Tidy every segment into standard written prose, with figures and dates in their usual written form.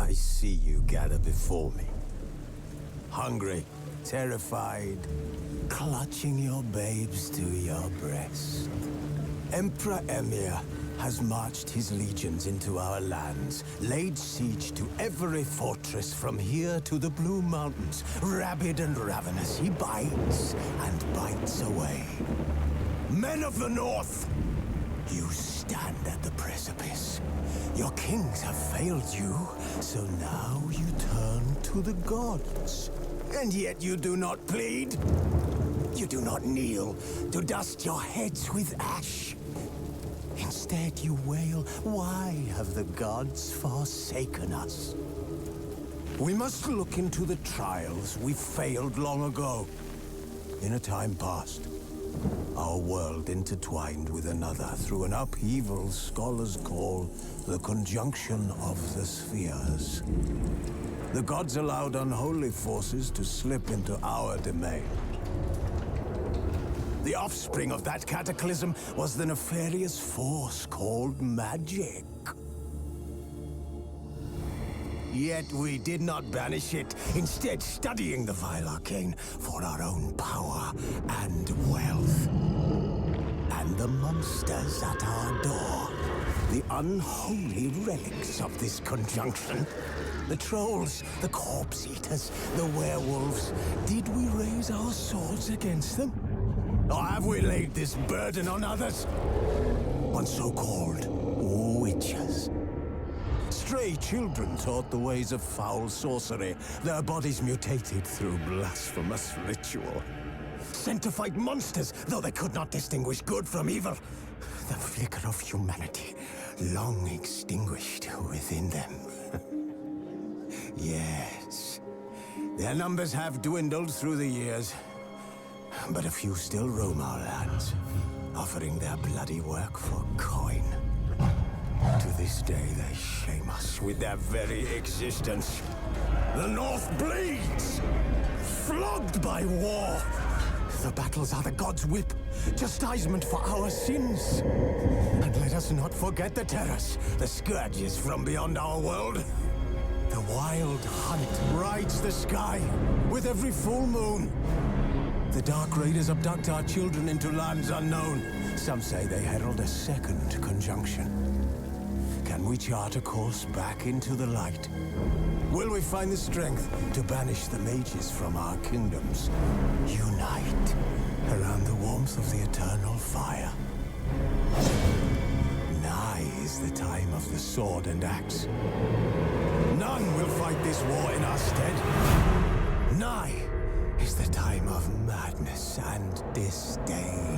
I see you gather before me. Hungry, terrified, clutching your babes to your breast. Emperor Emir has marched his legions into our lands, laid siege to every fortress from here to the Blue Mountains. Rabid and ravenous, he bites and bites away. Men of the North, you stand at the precipice. Your kings have failed you, so now you turn to the gods. And yet you do not plead. You do not kneel to dust your heads with ash. Instead you wail, why have the gods forsaken us? We must look into the trials we failed long ago. In a time past, our world intertwined with another through an upheaval scholars call the conjunction of the spheres. The gods allowed unholy forces to slip into our domain. The offspring of that cataclysm was the nefarious force called magic. Yet we did not banish it, instead studying the vile arcane for our own power and wealth. And the monsters at our door, the unholy relics of this conjunction. The trolls, the corpse eaters, the werewolves. Did we raise our swords against them? Or have we laid this burden on others? On so-called witches. Stray children taught the ways of foul sorcery, their bodies mutated through blasphemous ritual. Sent to fight monsters, though they could not distinguish good from evil. The flicker of humanity, long extinguished within them. Yes, their numbers have dwindled through the years. But a few still roam our lands, offering their bloody work for coin. To this day, they shame us with their very existence. The North bleeds, flogged by war. The battles are the gods' whip, chastisement for our sins. And let us not forget the terrors, the scourges from beyond our world. The wild hunt rides the sky with every full moon. The Dark Raiders abduct our children into lands unknown. Some say they herald a second conjunction. Can we chart a course back into the light? Will we find the strength to banish the mages from our kingdoms? Unite around the warmth of the eternal fire. Nigh is the time of the sword and axe. None will fight this war in our stead. Nigh is the time of madness and disdain.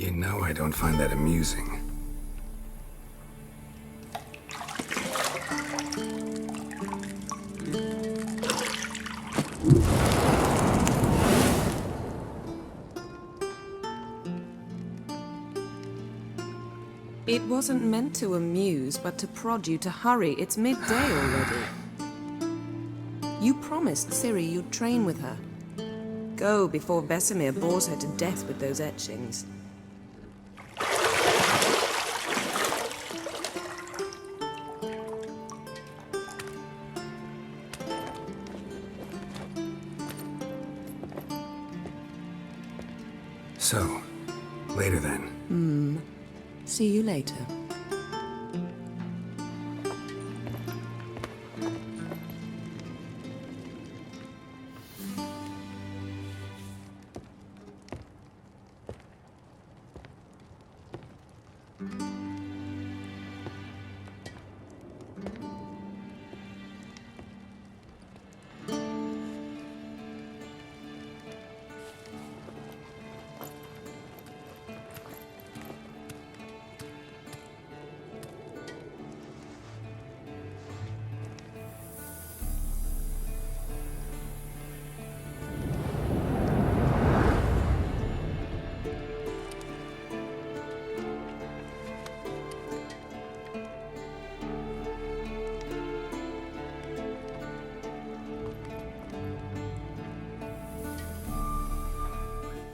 You know I don't find that amusing. It wasn't meant to amuse, but to prod you to hurry. It's midday already. You promised Ciri you'd train with her. Go before Vesemir bores her to death with those etchings. So, later then. See you later.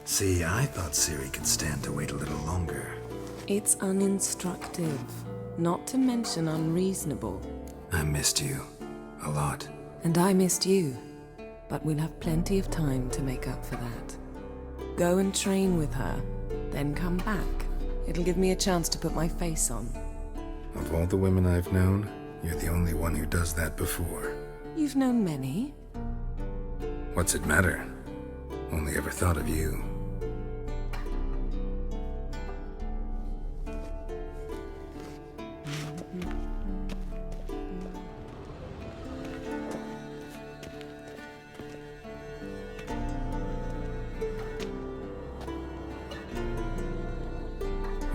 See, I thought Ciri could stand to wait a little longer. It's uninstructive, not to mention unreasonable. I missed you. A lot. And I missed you. But we'll have plenty of time to make up for that. Go and train with her, then come back. It'll give me a chance to put my face on. Of all the women I've known, you're the only one who does that before. You've known many. What's it matter? Only ever thought of you.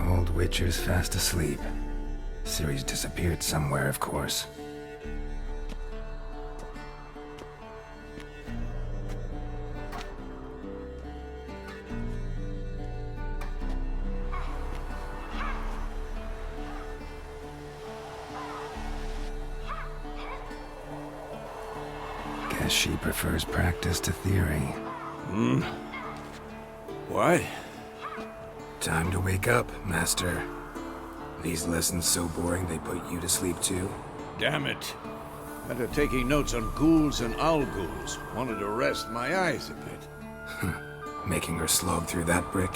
Old Witcher's fast asleep. Ciri's disappeared somewhere, of course. Guess she prefers practice to theory. What? Time to wake up, Master. These lessons so boring they put you to sleep too? Damn it. After taking notes on ghouls and owl ghouls, wanted to rest my eyes a bit. Making her slog through that brick?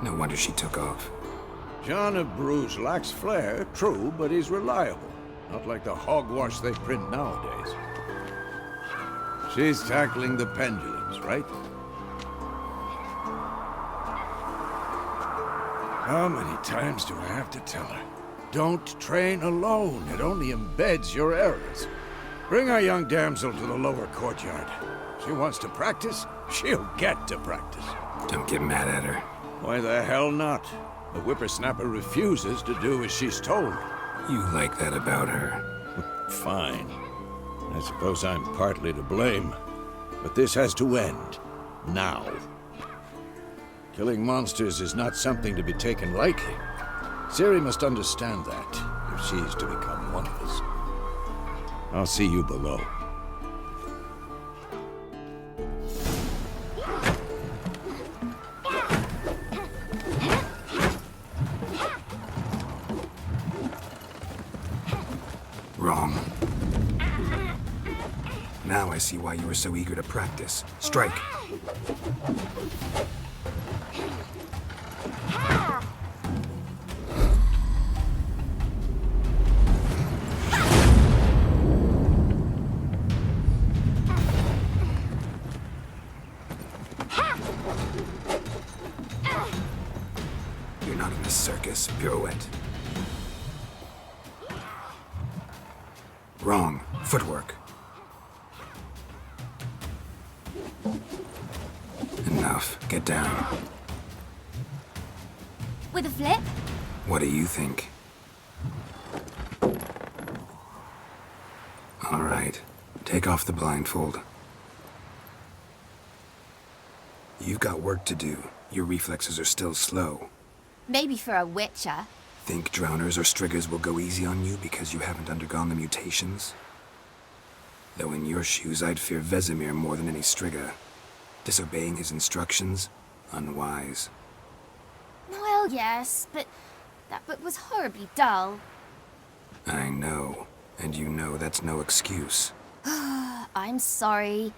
No wonder she took off. John of Bruges lacks flair, true, but he's reliable. Not like the hogwash they print nowadays. She's tackling the pendulums, right? How many times do I have to tell her? Don't train alone. It only embeds your errors. Bring our young damsel to the lower courtyard. She wants to practice, she'll get to practice. Don't get mad at her. Why the hell not? The whippersnapper refuses to do as she's told. You like that about her. Fine. I suppose I'm partly to blame. But this has to end. Now. Killing monsters is not something to be taken lightly. Ciri must understand that, if she's to become one of us. I'll see you below. Wrong. Now I see why you were so eager to practice. Strike. You're not in the circus, pirouette. Wrong. Footwork. Enough. Get down. with a flip? What do you think? All right. Take off the blindfold. You've got work to do. Your reflexes are still slow. Maybe for a witcher. Think drowners or striggers will go easy on you because you haven't undergone the mutations? Though in your shoes, I'd fear Vesemir more than any strigger. Disobeying his instructions? Unwise. Well, yes, but that book was horribly dull. I know. And you know that's no excuse. I'm sorry.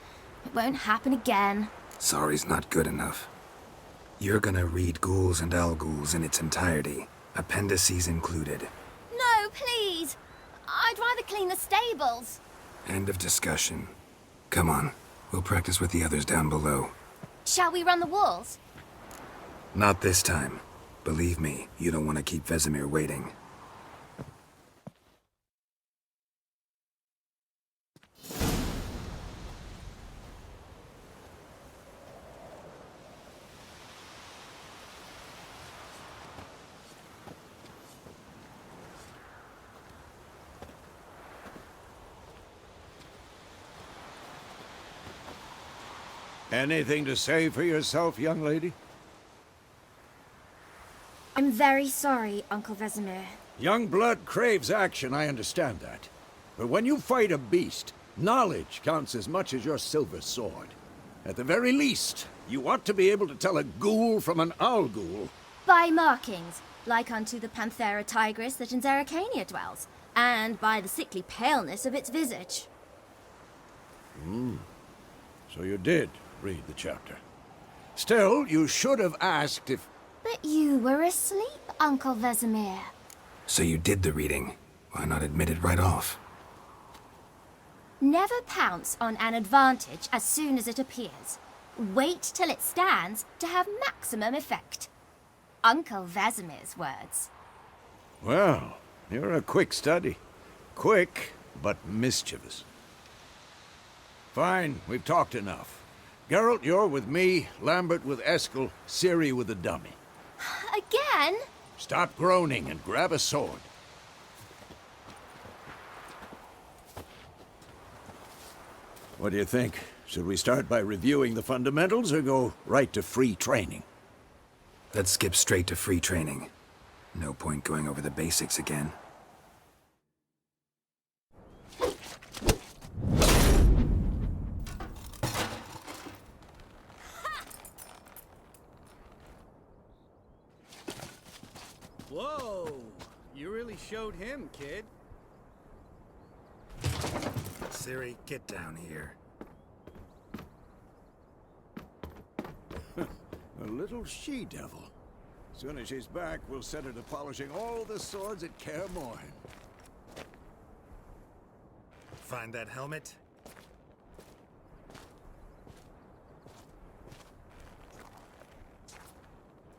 It won't happen again. Sorry's not good enough. You're gonna read Ghouls and Al-Ghouls in its entirety, appendices included. No, please. I'd rather clean the stables. End of discussion. Come on, we'll practice with the others down below. Shall we run the walls? Not this time. Believe me, you don't want to keep Vesemir waiting. Anything to say for yourself, young lady? I'm very sorry, Uncle Vesemir. Young blood craves action, I understand that. But when you fight a beast, knowledge counts as much as your silver sword. At the very least, you ought to be able to tell a ghoul from an owl-ghoul. By markings, like unto the Panthera tigris that in Zerrikania dwells, and by the sickly paleness of its visage. So you did read the chapter. Still, you should have asked if... But you were asleep, Uncle Vesemir. So you did the reading. Why not admit it right off? Never pounce on an advantage as soon as it appears. Wait till it stands to have maximum effect. Uncle Vesemir's words. Well, you're a quick study. Quick, but mischievous. Fine, we've talked enough. Geralt, you're with me, Lambert with Eskel, Ciri with the dummy. Again? Stop groaning and grab a sword. What do you think? Should we start by reviewing the fundamentals or go right to free training? Let's skip straight to free training. No point going over the basics again. Whoa! You really showed him, kid. Ciri, get down here. A little she-devil. Soon as she's back, we'll set her to polishing all the swords at Kaer Morhen. Find that helmet?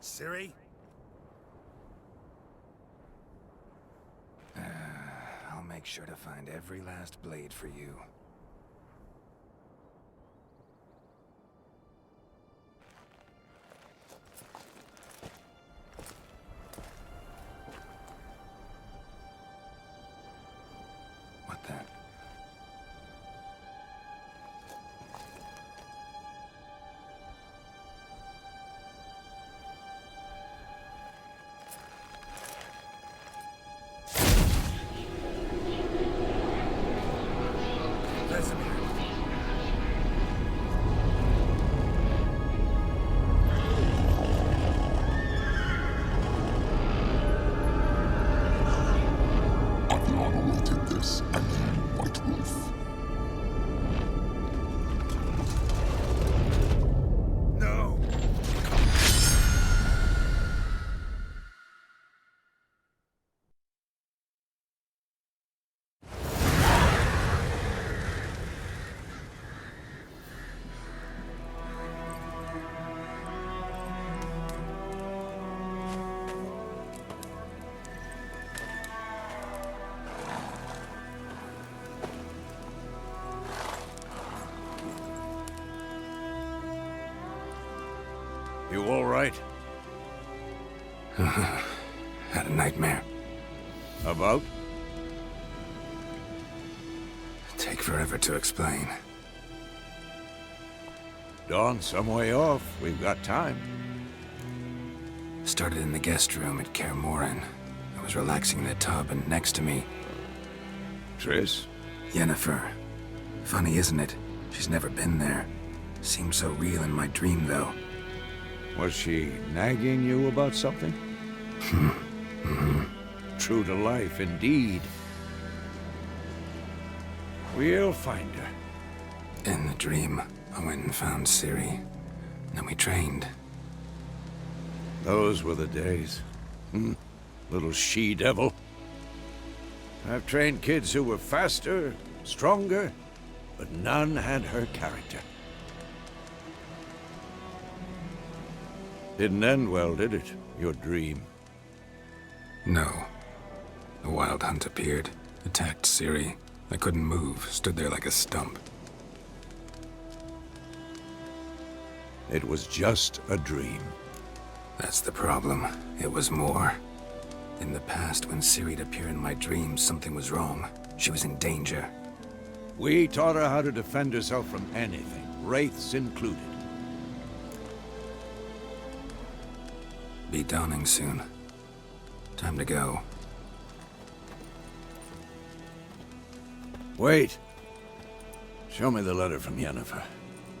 Ciri? I'll make sure to find every last blade for you. What then? You all right? Had a nightmare. About? Take forever to explain. Dawn's some way off. We've got time. Started in the guest room at Kaer Morhen. I was relaxing in the tub, and next to me, Triss? Yennifer. Funny, isn't it? She's never been there. Seemed so real in my dream, though. Was she nagging you about something? True to life, indeed. We'll find her. In the dream, I went and found Ciri. Then we trained. Those were the days. Little she-devil. I've trained kids who were faster, stronger, but none had her character. Didn't end well, did it? Your dream? No. The Wild Hunt appeared, attacked Ciri. I couldn't move, stood there like a stump. It was just a dream. That's the problem. It was more. In the past, when Ciri'd appear in my dreams, something was wrong. She was in danger. We taught her how to defend herself from anything, wraiths included. Be dawning soon. Time to go. Wait. Show me the letter from Yennifer.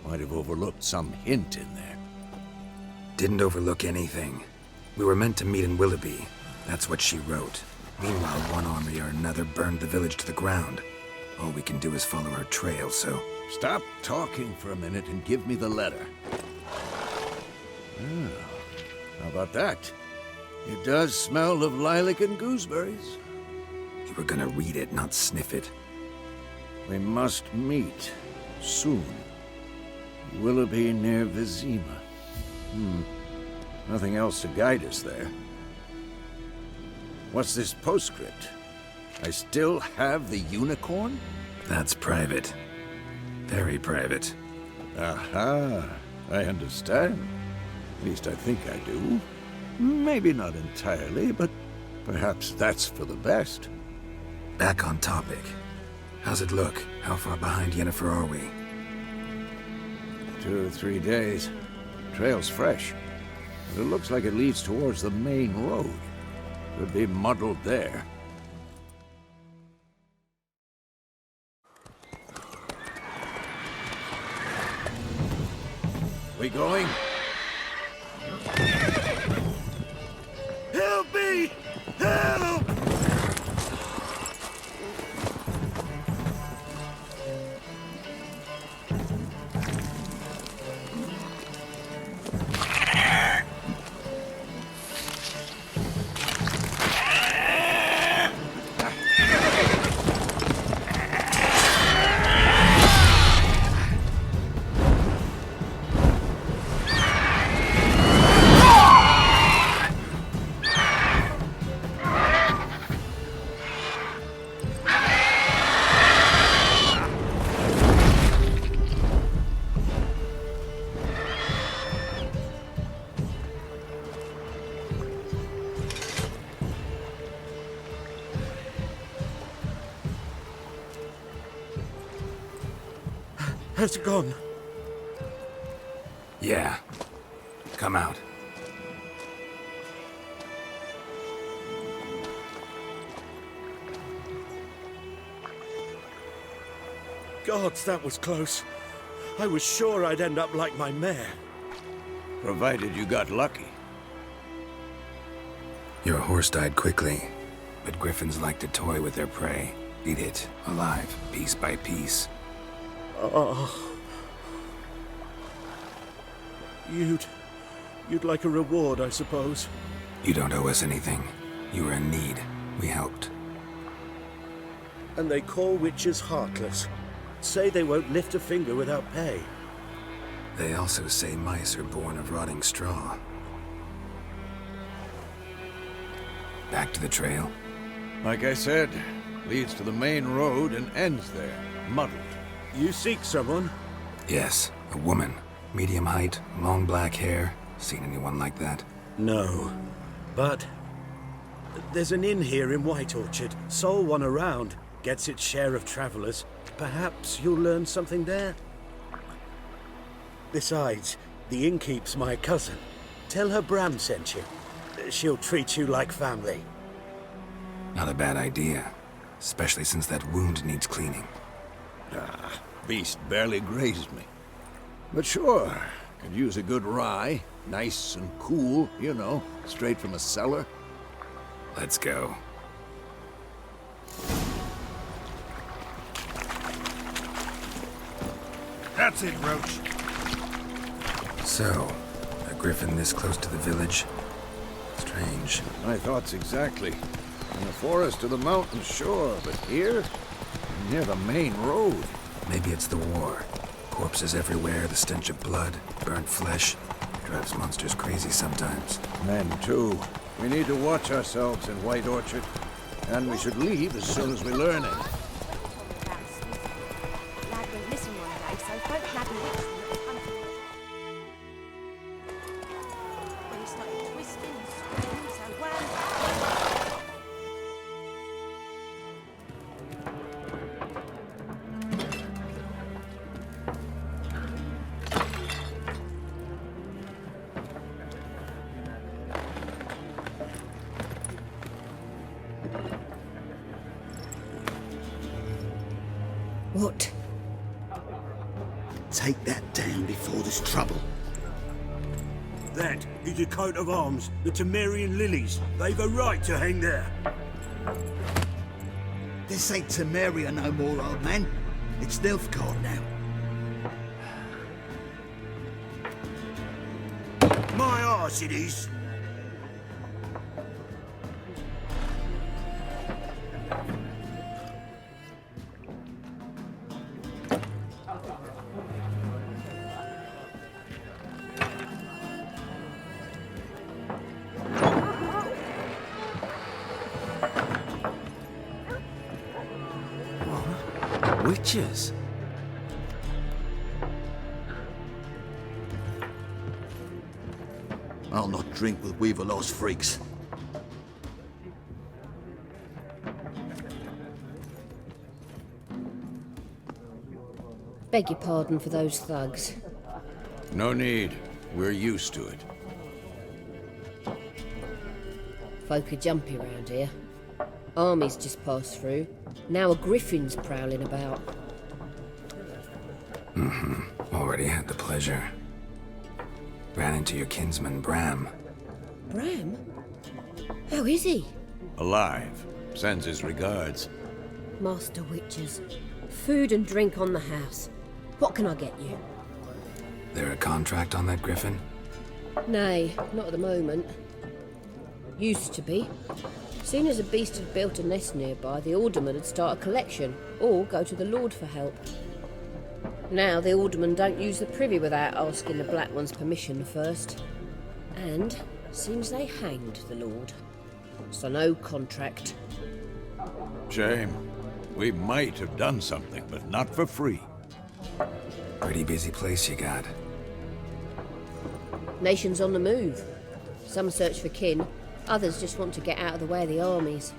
Might have overlooked some hint in there. Didn't overlook anything. We were meant to meet in Willoughby. That's what she wrote. Meanwhile, one army or another burned the village to the ground. All we can do is follow her trail, so... Stop talking for a minute and give me the letter. How about that? It does smell of lilac and gooseberries. You were gonna read it, not sniff it. We must meet. Soon. Willoughby near Vizima. Nothing else to guide us there. What's this postscript? I still have the unicorn? That's private. Very private. Aha. I understand. At least I think I do. Maybe not entirely, but perhaps that's for the best. Back on topic. How's it look? How far behind Yennifer are we? 2 or 3 days. Trail's fresh. But it looks like it leads towards the main road. Could be muddled there. We going? Help me! Help! Has it gone? Yeah. Come out. Gods, that was close. I was sure I'd end up like my mare. Provided you got lucky. Your horse died quickly, but griffins like to toy with their prey. Eat it, alive, piece by piece. Oh. You'd like a reward, I suppose. You don't owe us anything. You were in need. We helped. And they call witches heartless. Say they won't lift a finger without pay. They also say mice are born of rotting straw. Back to the trail. Like I said, leads to the main road and ends there, muddled. You seek someone? Yes, a woman. Medium height, long black hair. Seen anyone like that? No. But there's an inn here in White Orchard. Sole one around. Gets its share of travelers. Perhaps you'll learn something there? Besides, the innkeep's my cousin. Tell her Bram sent you. She'll treat you like family. Not a bad idea. Especially since that wound needs cleaning. Beast barely grazed me. But sure, could use a good rye. Nice and cool, you know, straight from a cellar. Let's go. That's it, Roach. So, a griffin this close to the village? Strange. My thoughts exactly. In the forest or the mountain, sure, but here? Near the main road. Maybe it's the war. Corpses everywhere, the stench of blood, burnt flesh. Drives monsters crazy sometimes. Men, too. We need to watch ourselves in White Orchard. And we should leave as soon as we learn it. What? Take that down before there's trouble. That is a coat of arms, the Temerian lilies. They've a right to hang there. This ain't Temeria no more, old man. It's Nilfgaard now. My arse it is. Witches? I'll not drink with Weaverlaw's freaks. Beg your pardon for those thugs. No need. We're used to it. Folk are jumpy around here. Armies just passed through. Now a griffin's prowling about. Already had the pleasure. Ran into your kinsman, Bram. Bram? How is he? Alive. Sends his regards. Master Witches. Food and drink on the house. What can I get you? There a contract on that griffin? Nay, not at the moment. Used to be. Soon as a beast had built a nest nearby, the alderman would start a collection, or go to the Lord for help. Now the aldermen don't use the privy without asking the Black One's permission first. And seems they hanged the Lord. So no contract. Shame. We might have done something, but not for free. Pretty busy place you got. Nations on the move. Some search for kin, others just want to get out of the way of the armies.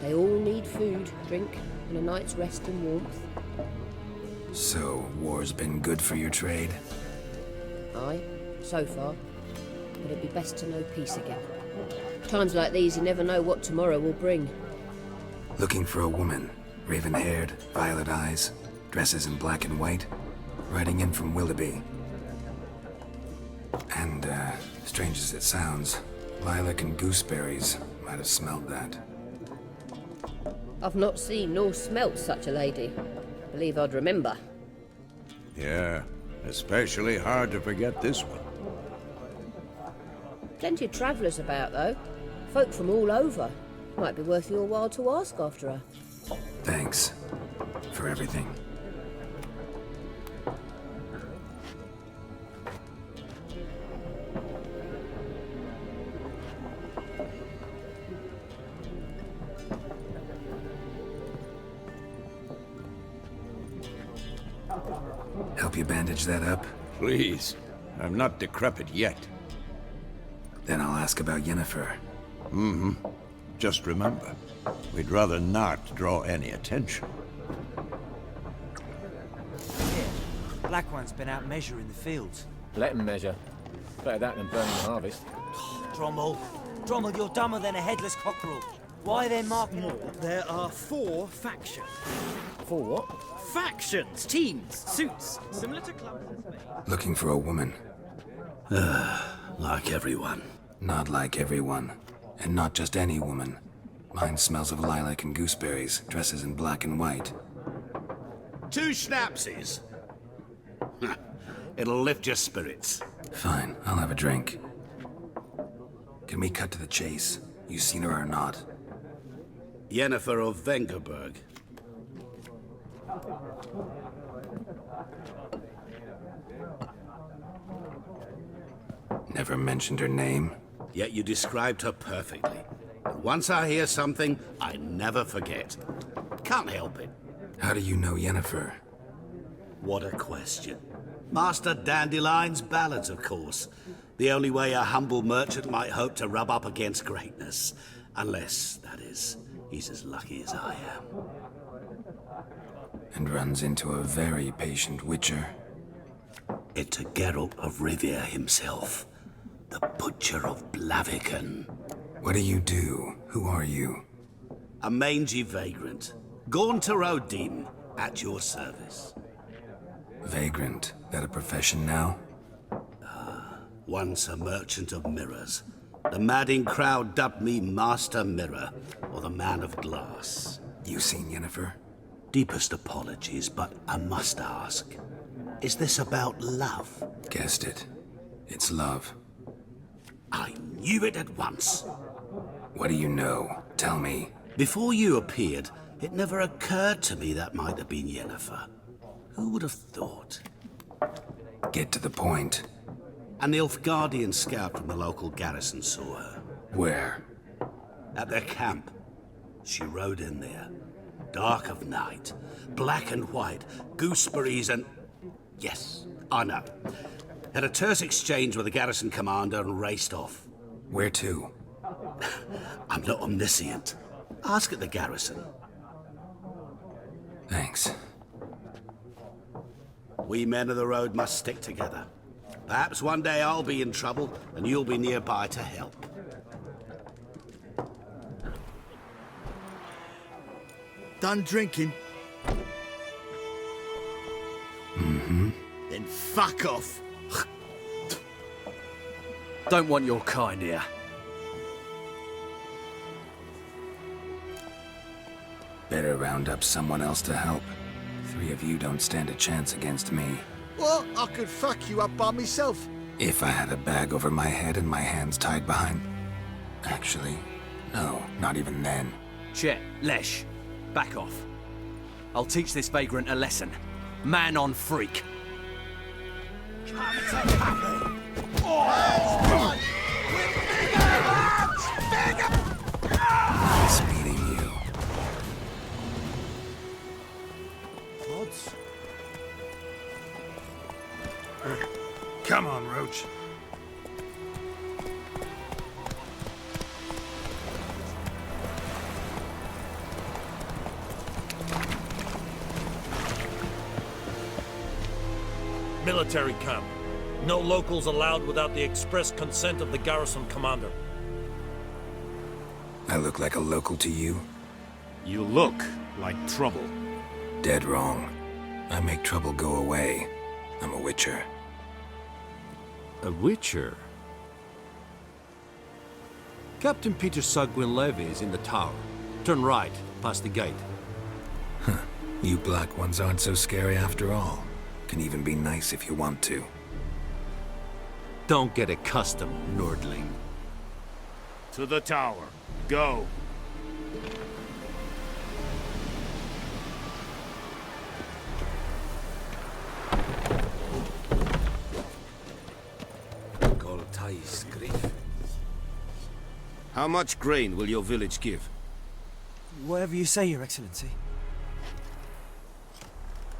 They all need food, drink, and a night's rest and warmth. So, war's been good for your trade? Aye, so far. But it'd be best to know peace again. Times like these, you never know what tomorrow will bring. Looking for a woman. Raven-haired, violet eyes, dresses in black and white. Riding in from Willoughby. And, strange as it sounds, lilac and gooseberries might have smelled that. I've not seen nor smelt such a lady. Believe I'd remember. Yeah, especially hard to forget this one. Plenty of travellers about, though. Folk from all over. Might be worth your while to ask after her. Thanks. For everything. Help you bandage that up? Please. I'm not decrepit yet. Then I'll ask about Yennifer. Just remember, we'd rather not draw any attention. Black One's been out measuring the fields. Let him measure. Better that than burning the harvest. Drommel, you're dumber than a headless cockerel. Why then marking it? There are 4 factions. For what? Factions, teams, suits. Similar to clubs. Looking for a woman. Like everyone. Not like everyone. And not just any woman. Mine smells of lilac and gooseberries, dresses in black and white. 2 schnapsies. It'll lift your spirits. Fine, I'll have a drink. Can we cut to the chase? You seen her or not? Yennifer of Vengerberg. Never mentioned her name? Yet you described her perfectly. And once I hear something, I never forget. Can't help it. How do you know Yennifer? What a question. Master Dandelion's ballads, of course. The only way a humble merchant might hope to rub up against greatness. Unless, that is, he's as lucky as I am. And runs into a very patient witcher. Into Geralt of Rivia himself. The Butcher of Blaviken. What do you do? Who are you? A mangy vagrant. Gone to Odin, at your service. Vagrant. That a profession now? Once a merchant of mirrors. The madding crowd dubbed me Master Mirror, or the Man of Glass. You seen Yennifer? Deepest apologies, but I must ask. Is this about love? Guessed it. It's love. I knew it at once. What do you know? Tell me. Before you appeared, it never occurred to me that might have been Yennifer. Who would have thought? Get to the point. An Nilfgaardian scout from the local garrison saw her. Where? At their camp. She rode in there. Dark of night. Black and white. Gooseberries and... Yes, I know. Had a terse exchange with the garrison commander and raced off. Where to? I'm not omniscient. Ask at the garrison. Thanks. We men of the road must stick together. Perhaps one day I'll be in trouble and you'll be nearby to help. Done drinking? Mm-hmm. Then fuck off. Don't want your kind here. Better round up someone else to help. 3 of you don't stand a chance against me. Well, I could fuck you up by myself. If I had a bag over my head and my hands tied behind... Actually, no, not even then. Chet, Lesh, back off. I'll teach this vagrant a lesson. Man on freak. Nice meeting you. Come on, Roach. Military camp. No locals allowed without the express consent of the garrison commander. I look like a local to you? You look like trouble. Dead wrong. I make trouble go away. I'm a witcher. A witcher? Captain Peter Sagwin Levy is in the tower. Turn right, past the gate. You black ones aren't so scary after all. Can even be nice if you want to. Don't get accustomed, Nordling. To the tower. Go. How much grain will your village give? Whatever you say, Your Excellency.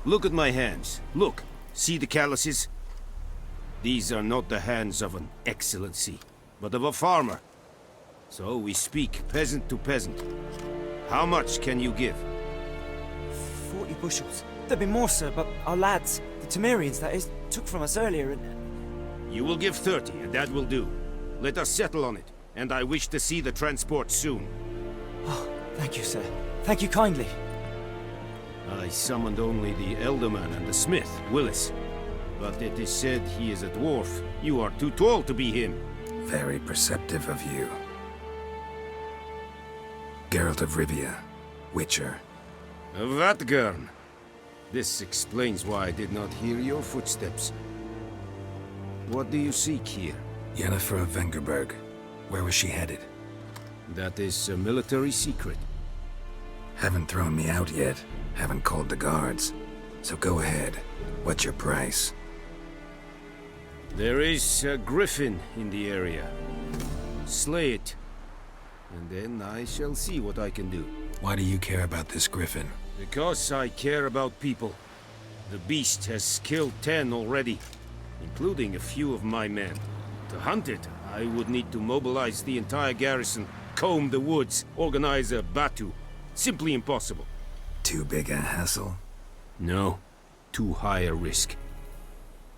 Look at my hands. Look. See the calluses? These are not the hands of an excellency, but of a farmer. So we speak peasant to peasant. How much can you give? 40 bushels. There'd be more, sir, but our lads, the Temerians, that is, took from us earlier and... You will give 30, and that will do. Let us settle on it, and I wish to see the transport soon. Oh, thank you, sir. Thank you kindly. I summoned only the Elderman and the smith, Willis. But it is said he is a dwarf. You are too tall to be him. Very perceptive of you. Geralt of Rivia, Witcher. Vatgern. This explains why I did not hear your footsteps. What do you seek here? Yennifer of Vengerberg. Where was she headed? That is a military secret. Haven't thrown me out yet. Haven't called the guards. So go ahead. What's your price? There is a griffin in the area. Slay it. And then I shall see what I can do. Why do you care about this griffin? Because I care about people. The beast has killed 10 already, including a few of my men. To hunt it, I would need to mobilize the entire garrison, comb the woods, organize a batu. Simply impossible. Too big a hassle? No. Too high a risk.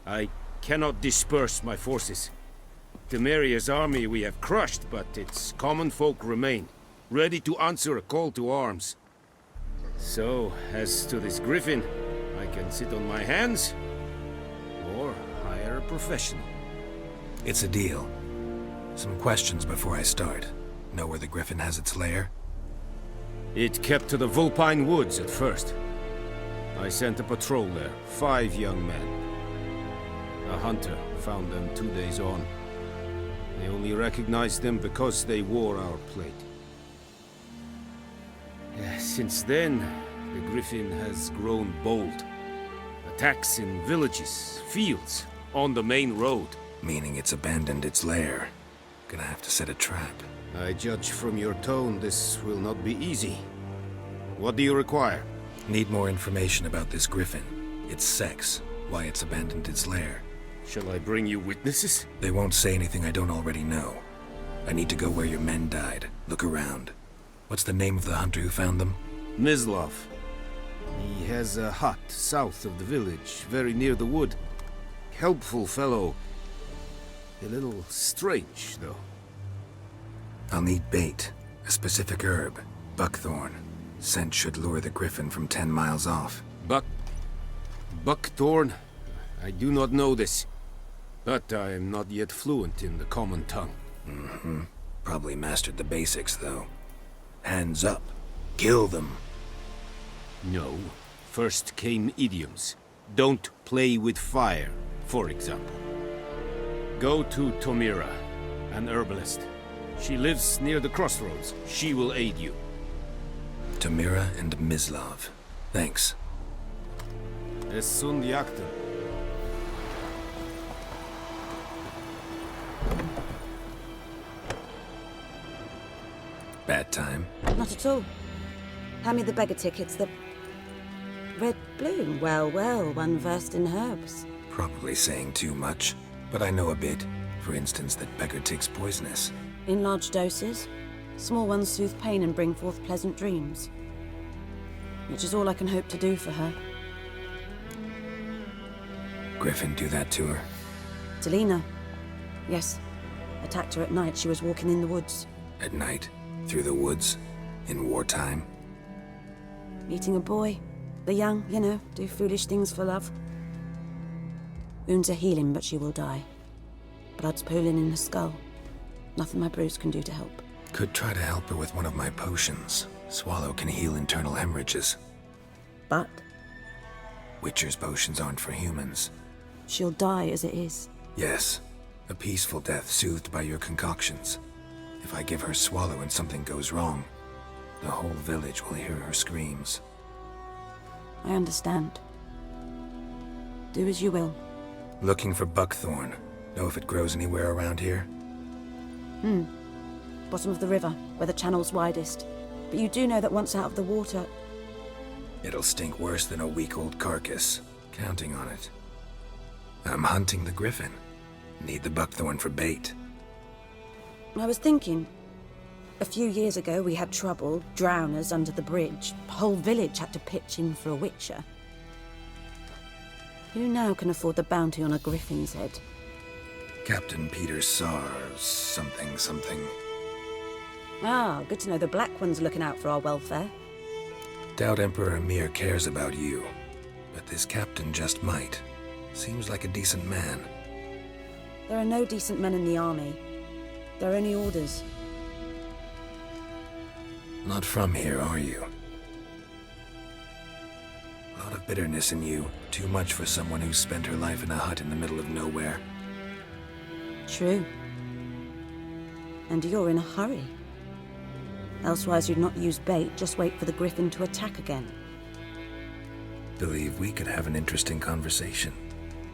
I cannot disperse my forces. Temeria's army we have crushed, but its common folk remain, ready to answer a call to arms. So, as to this griffin, I can sit on my hands, or hire a professional. It's a deal. Some questions before I start. Know where the griffin has its lair? It kept to the Vulpine Woods at first. I sent a patrol there, 5 young men. A hunter found them 2 days on. They only recognized them because they wore our plate. Since then, the griffin has grown bold. Attacks in villages, fields, on the main road. Meaning it's abandoned its lair. Gonna have to set a trap. I judge from your tone this will not be easy. What do you require? Need more information about this griffin. Its sex, why it's abandoned its lair. Shall I bring you witnesses? They won't say anything I don't already know. I need to go where your men died. Look around. What's the name of the hunter who found them? Mislav. He has a hut south of the village, very near the wood. Helpful fellow. A little strange, though. I'll need bait. A specific herb. Buckthorn. Scent should lure the griffin from 10 miles off. Buckthorn? I do not know this. But I am not yet fluent in the common tongue. Mm-hmm. Probably mastered the basics, though. Hands up. Kill them. No. First came idioms. Don't play with fire, for example. Go to Tomira, an herbalist. She lives near the crossroads. She will aid you. Tomira and Mislav. Thanks. Es sunt jakten. Bad time? Not at all. Hand me the beggar tickets, the... Red bloom. Well, well, one versed in herbs. Probably saying too much, but I know a bit. For instance, that beggar tick's poisonous. In large doses. Small ones soothe pain and bring forth pleasant dreams. Which is all I can hope to do for her. Griffin do that to her? Delina. Yes. Attacked her at night. She was walking in the woods. At night? Through the woods? In wartime? Meeting a boy. The young, you know, do foolish things for love. Wounds are healing, but she will die. Blood's pooling in her skull. Nothing my brews can do to help. Could try to help her with one of my potions. Swallow can heal internal hemorrhages. But? Witcher's potions aren't for humans. She'll die as it is. Yes. A peaceful death soothed by your concoctions. If I give her Swallow and something goes wrong, the whole village will hear her screams. I understand. Do as you will. Looking for buckthorn. Know if it grows anywhere around here? Bottom of the river, where the channel's widest. But you do know that once out of the water... It'll stink worse than a week-old carcass. Counting on it. I'm hunting the griffin. Need the buckthorn for bait. I was thinking, A few years ago, we had trouble, drowners under the bridge. The whole village had to pitch in for a witcher. Who now can afford the bounty on a griffin's head? Captain Peter Sar, something. Ah, good to know the Black One's looking out for our welfare. Doubt Emperor Emir cares about you, but this captain just might. Seems like a decent man. There are no decent men in the army. There are only orders. Not from here, are you? A lot of bitterness in you. Too much for someone who's spent her life in a hut in the middle of nowhere. True. And you're in a hurry. Elsewise you'd not use bait, just wait for the griffin to attack again. Believe we could have an interesting conversation.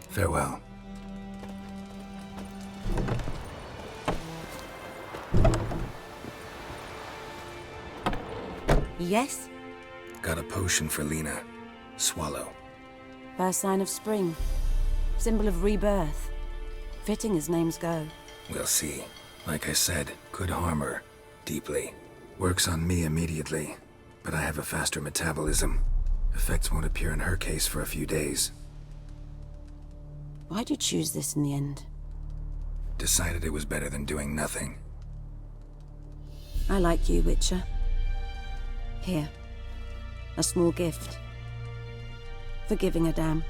Farewell. Yes? Got a potion for Lena. Swallow. First sign of spring. Symbol of rebirth. Fitting as names go. We'll see. Like I said, could harm her. Deeply. Works on me immediately, but I have a faster metabolism. Effects won't appear in her case for a few days. Why'd you choose this in the end? Decided it was better than doing nothing. I like you, Witcher. Here. A small gift. For giving a damn.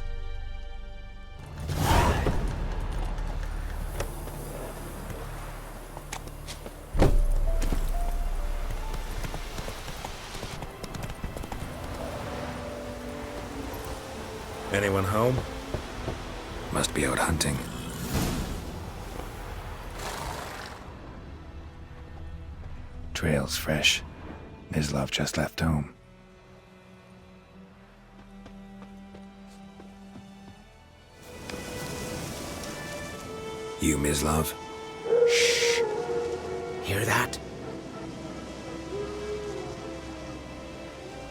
Anyone home? Must be out hunting. Trail's fresh. Mislav just left home. You, Mislav? Shh. Hear that?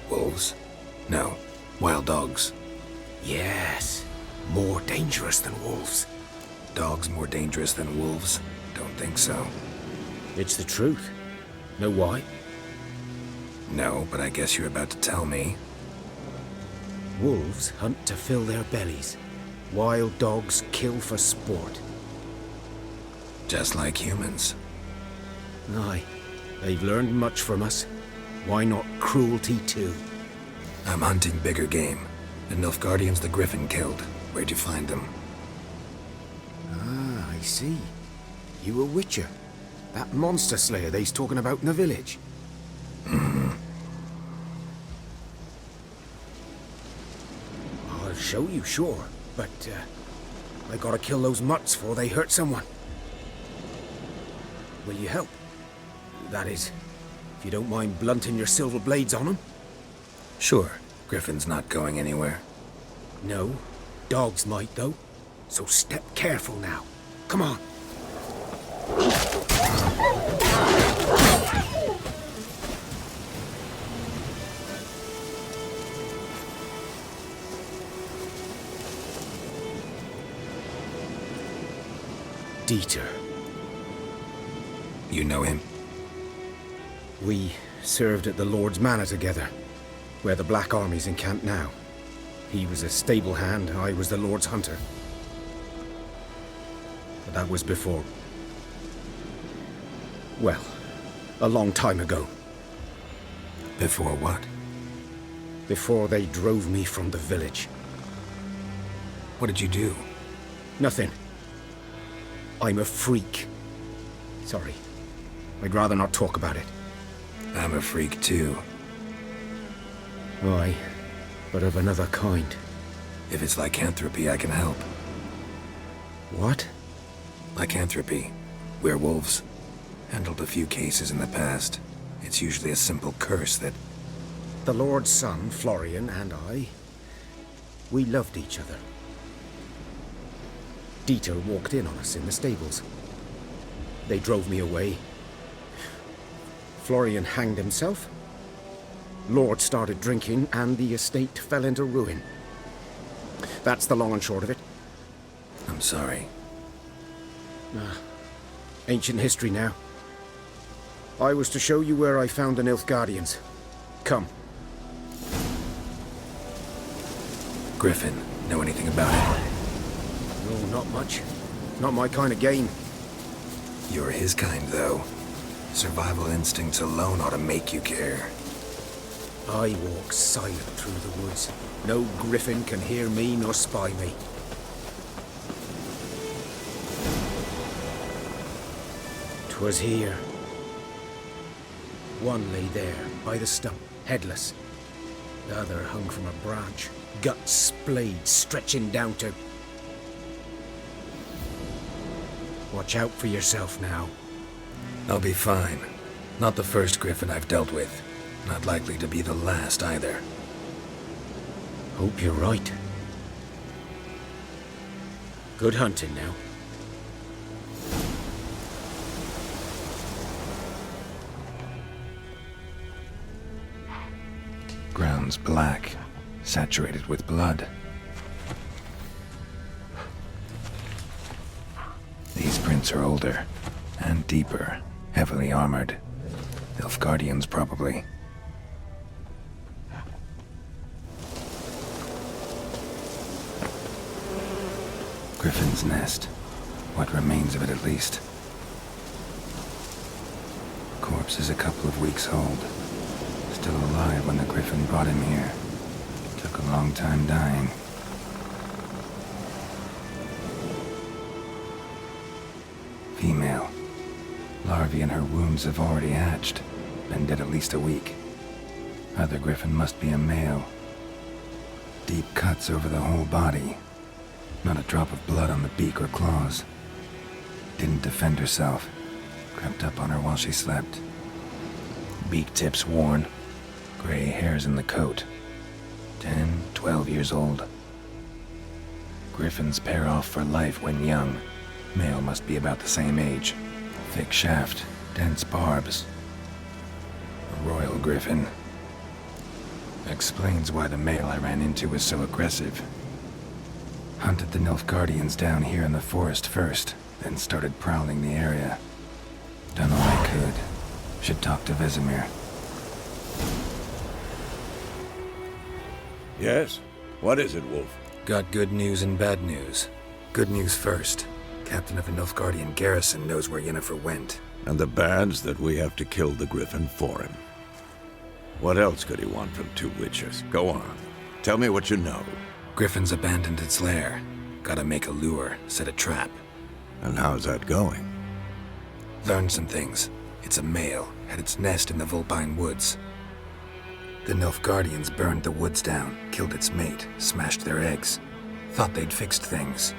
Wolves? No. Wild dogs. Yes. More dangerous than wolves. Dogs more dangerous than wolves? Don't think so. It's the truth. Know why? No, but I guess you're about to tell me. Wolves hunt to fill their bellies. Wild dogs kill for sport. Just like humans. Aye. They've learned much from us. Why not cruelty too? I'm hunting bigger game. The Nilfgaardians the Griffin killed. Where'd you find them? Ah, I see. You a witcher. That monster slayer they's talking about in the village. Mm-hmm. I'll show you, sure. But, I gotta kill those mutts before they hurt someone. Will you help? That is, if you don't mind blunting your silver blades on them. Sure. Griffin's not going anywhere. No. Dogs might, though. So step careful now. Come on. Dieter. You know him? We served at the Lord's Manor together, where the Black Army's encamped now. He was a stable hand, I was the Lord's hunter. But that was before... well, a long time ago. Before what? Before they drove me from the village. What did you do? Nothing. I'm a freak. Sorry. I'd rather not talk about it. I'm a freak too. Aye, but of another kind. If it's lycanthropy, I can help. What? Lycanthropy. Werewolves. Handled a few cases in the past. It's usually a simple curse that... The Lord's son, Florian, and I... we loved each other. Dieter walked in on us in the stables. They drove me away. Florian hanged himself. Lord started drinking, and the estate fell into ruin. That's the long and short of it. I'm sorry. Ancient history now. I was to show you where I found the Nilfgaardians. Come. Griffin, know anything about it? No, not much. Not my kind of game. You're his kind, though. Survival instincts alone ought to make you care. I walk silent through the woods. No griffin can hear me nor spy me. 'Twas here. One lay there, by the stump, headless. The other hung from a branch, guts splayed, stretching down to... Watch out for yourself now. I'll be fine. Not the first griffin I've dealt with. Not likely to be the last, either. Hope you're right. Good hunting now. Ground's black, saturated with blood. These prints are older, and deeper, heavily armored. Nilfgaardians, probably. Griffin's nest. What remains of it, at least. Corpse is a couple of weeks old. Still alive when the griffin brought him here. Took a long time dying. Female. Larvae in her wounds have already hatched. Been dead at least a week. Other griffin must be a male. Deep cuts over the whole body. Not a drop of blood on the beak or claws. Didn't defend herself. Crept up on her while she slept. Beak tips worn. Gray hairs in the coat. 10, 12 years old. Griffins pair off for life when young. Male must be about the same age. Thick shaft, dense barbs. A royal griffin. Explains why the male I ran into was so aggressive. Hunted the Nilfgaardians down here in the forest first, then started prowling the area. Done all I could. Should talk to Vesemir. Yes? What is it, Wolf? Got good news and bad news. Good news first. Captain of the Nilfgaardian garrison knows where Yennifer went. And the bad's that we have to kill the griffin for him. What else could he want from two witchers? Go on. Tell me what you know. Griffin's abandoned its lair. Gotta make a lure, set a trap. And how's that going? Learned some things. It's a male, had its nest in the Vulpine Woods. The Nilfgaardians burned the woods down, killed its mate, smashed their eggs. Thought they'd fixed things.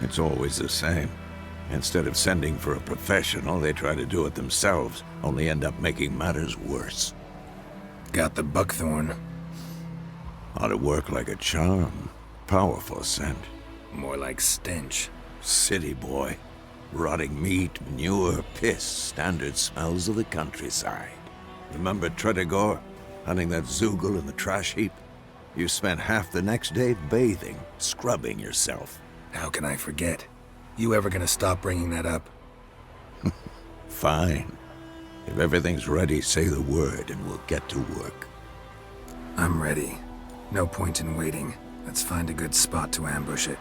It's always the same. Instead of sending for a professional, they try to do it themselves, only end up making matters worse. Got the buckthorn. Ought to work like a charm. Powerful scent. More like stench. City boy. Rotting meat, manure, piss, standard smells of the countryside. Remember Tredegor? Hunting that Zoogle in the trash heap? You spent half the next day bathing, scrubbing yourself. How can I forget? You ever gonna stop bringing that up? Fine. If everything's ready, say the word and we'll get to work. I'm ready. No point in waiting. Let's find a good spot to ambush it.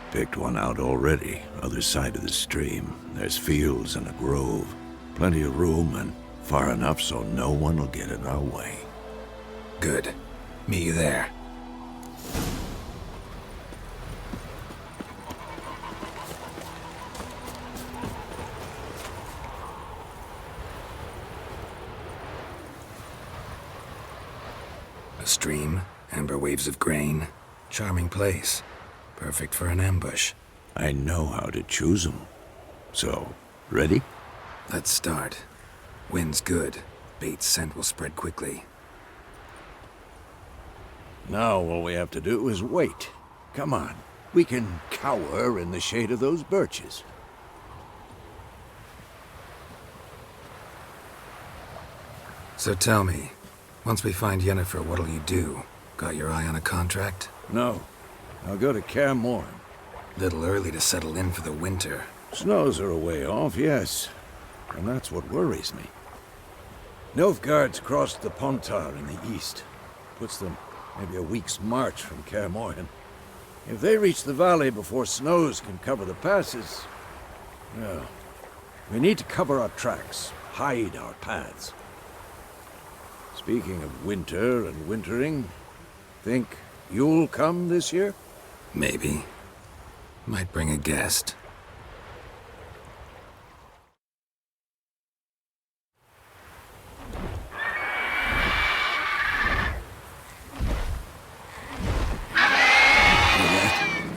Picked one out already, other side of the stream. There's fields and a grove. Plenty of room and far enough so no one will get in our way. Good. Meet you there. A stream, amber waves of grain. Charming place. Perfect for an ambush. I know how to choose them. So, ready? Let's start. Wind's good. Bait's scent will spread quickly. Now all we have to do is wait. Come on. We can cower in the shade of those birches. So tell me, once we find Yennifer, what'll you do? Got your eye on a contract? No. I'll go to Kaer Morhen. Little early to settle in for the winter. Snows are a way off, yes. and that's what worries me. Nilfgaard's crossed the Pontar in the east. Puts them maybe a week's march from Kaer Morhen. If they reach the valley before snows can cover the passes, well, we need to cover our tracks, hide our paths. Speaking of winter and wintering, think you'll come this year? Maybe. Might bring a guest.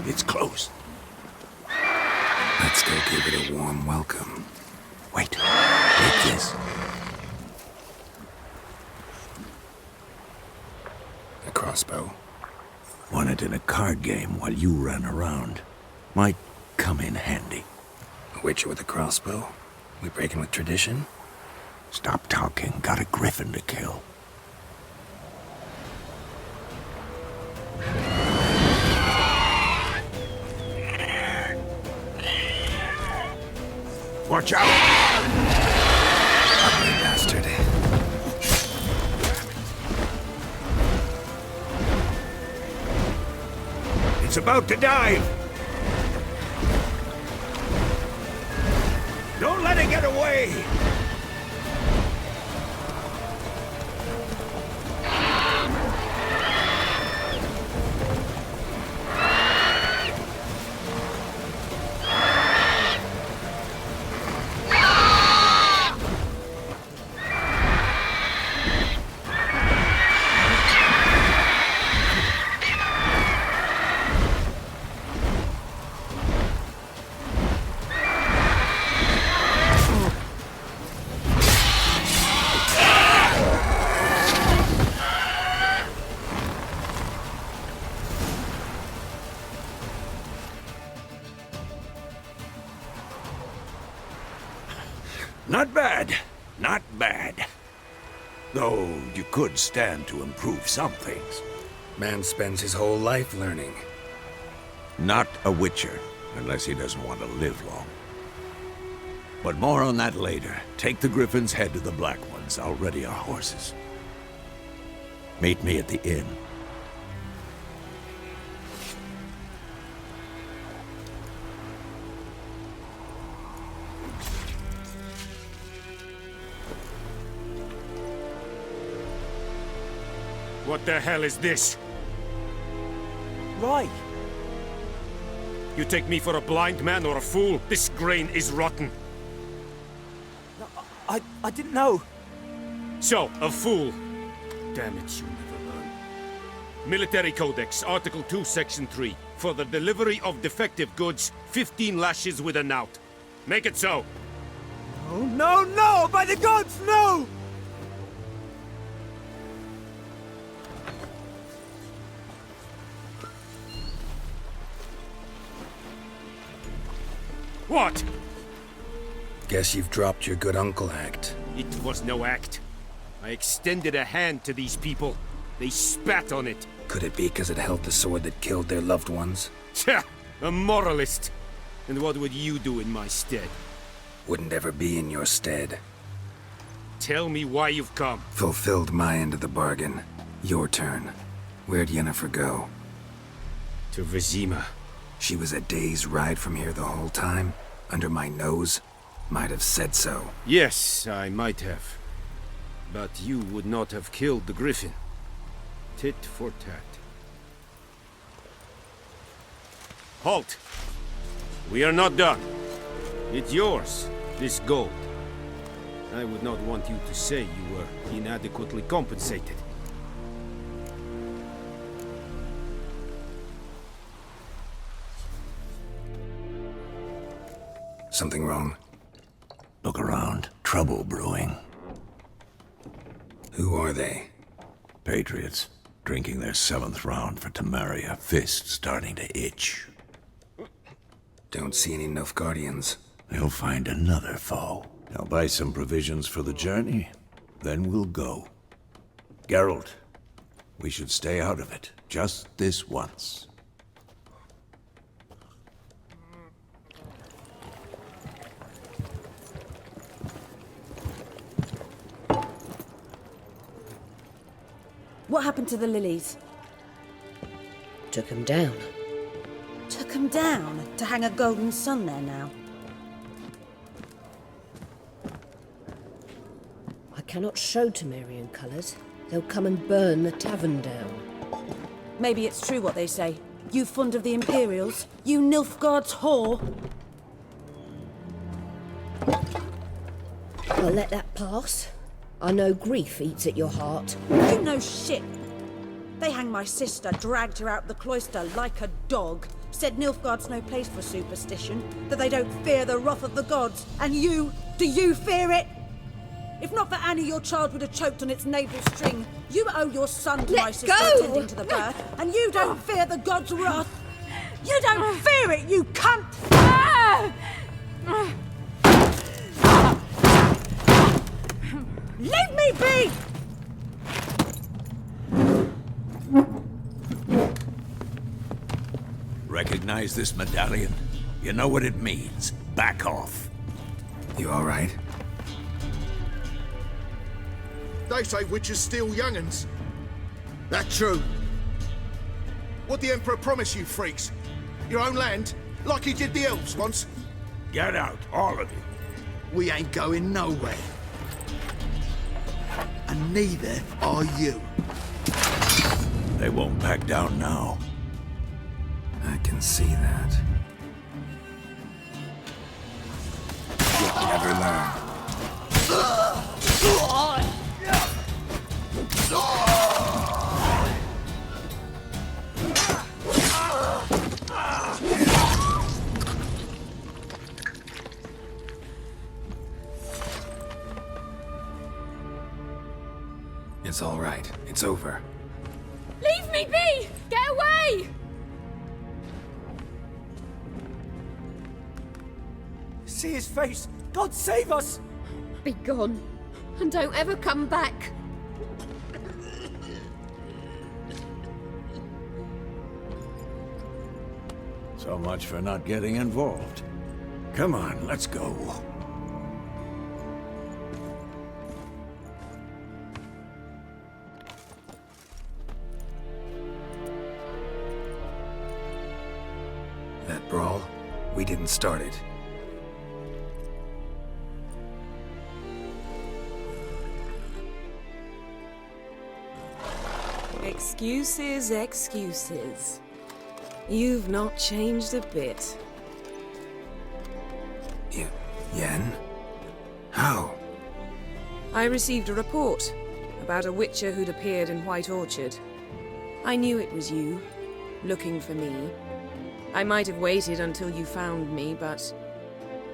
It's close. Let's go give it a warm welcome. Wait. Take this. A crossbow. Won it in a card game while you ran around. Might come in handy. A witcher with a crossbow? We breaking with tradition? Stop talking. Got a griffin to kill. Watch out! Ugly bastard. It's about to dive! Don't let it get away! Not bad. Not bad. Though you could stand to improve some things. Man spends his whole life learning. Not a witcher, unless he doesn't want to live long. But more on that later. Take the griffins, head to the Black Ones. I'll ready our horses. Meet me at the inn. What the hell is this? Right. You take me for a blind man or a fool? This grain is rotten. No, I didn't know. So, a fool. Damn it, you never learn. Military Codex, Article 2, Section 3. For the delivery of defective goods, 15 lashes with a knout. Make it so. No, no, no! By the gods, no! What? Guess you've dropped your good uncle act. It was no act. I extended a hand to these people. They spat on it. Could it be because it held the sword that killed their loved ones? Tja, a moralist. And what would you do in my stead? Wouldn't ever be in your stead. Tell me why you've come. Fulfilled my end of the bargain. Your turn. Where'd Yennifer go? To Vizima. She was a day's ride from here the whole time? Under my nose? Might have said so. Yes, I might have. But you would not have killed the griffin. Tit for tat. Halt! We are not done. It's yours, this gold. I would not want you to say you were inadequately compensated. Something wrong? Look around. Trouble brewing. Who are they? Patriots. Drinking their 7th round for Temeria. Fists starting to itch. Don't see any Nilfgaardians. They'll find another foe. I'll buy some provisions for the journey. Then we'll go. Geralt, we should stay out of it. Just this once. What happened to the lilies? Took 'em down. Took 'em down to hang a golden sun there now. I cannot show Temerian colours. They'll come and burn the tavern down. Maybe it's true what they say. You fond of the Imperials? You Nilfgaard's whore? I'll let that pass. I know grief eats at your heart. You know shit. They hanged my sister, dragged her out the cloister like a dog. Said Nilfgaard's no place for superstition, that they don't fear the wrath of the gods. And you, do you fear it? If not for Annie, your child would have choked on its navel string. You owe your son to my sister attending to the birth, and you don't fear the gods' wrath. You don't fear it, you cunt! Leave me be! Recognize this medallion? You know what it means. Back off. You all right? They say witches steal young'uns. That true? What the Emperor promise you, freaks? Your own land? Like he did the elves once? Get out, all of you. We ain't going nowhere. And neither are you. They won't back down now. I can see that. You'll never learn. It's all right. It's over. Leave me be! Get away! See his face! God save us! Be gone, and don't ever come back. So much for not getting involved. Come on, let's go. That brawl, we didn't start it. Excuses, excuses. You've not changed a bit. Yen? How? I received a report about a witcher who'd appeared in White Orchard. I knew it was you, looking for me. I might have waited until you found me, but...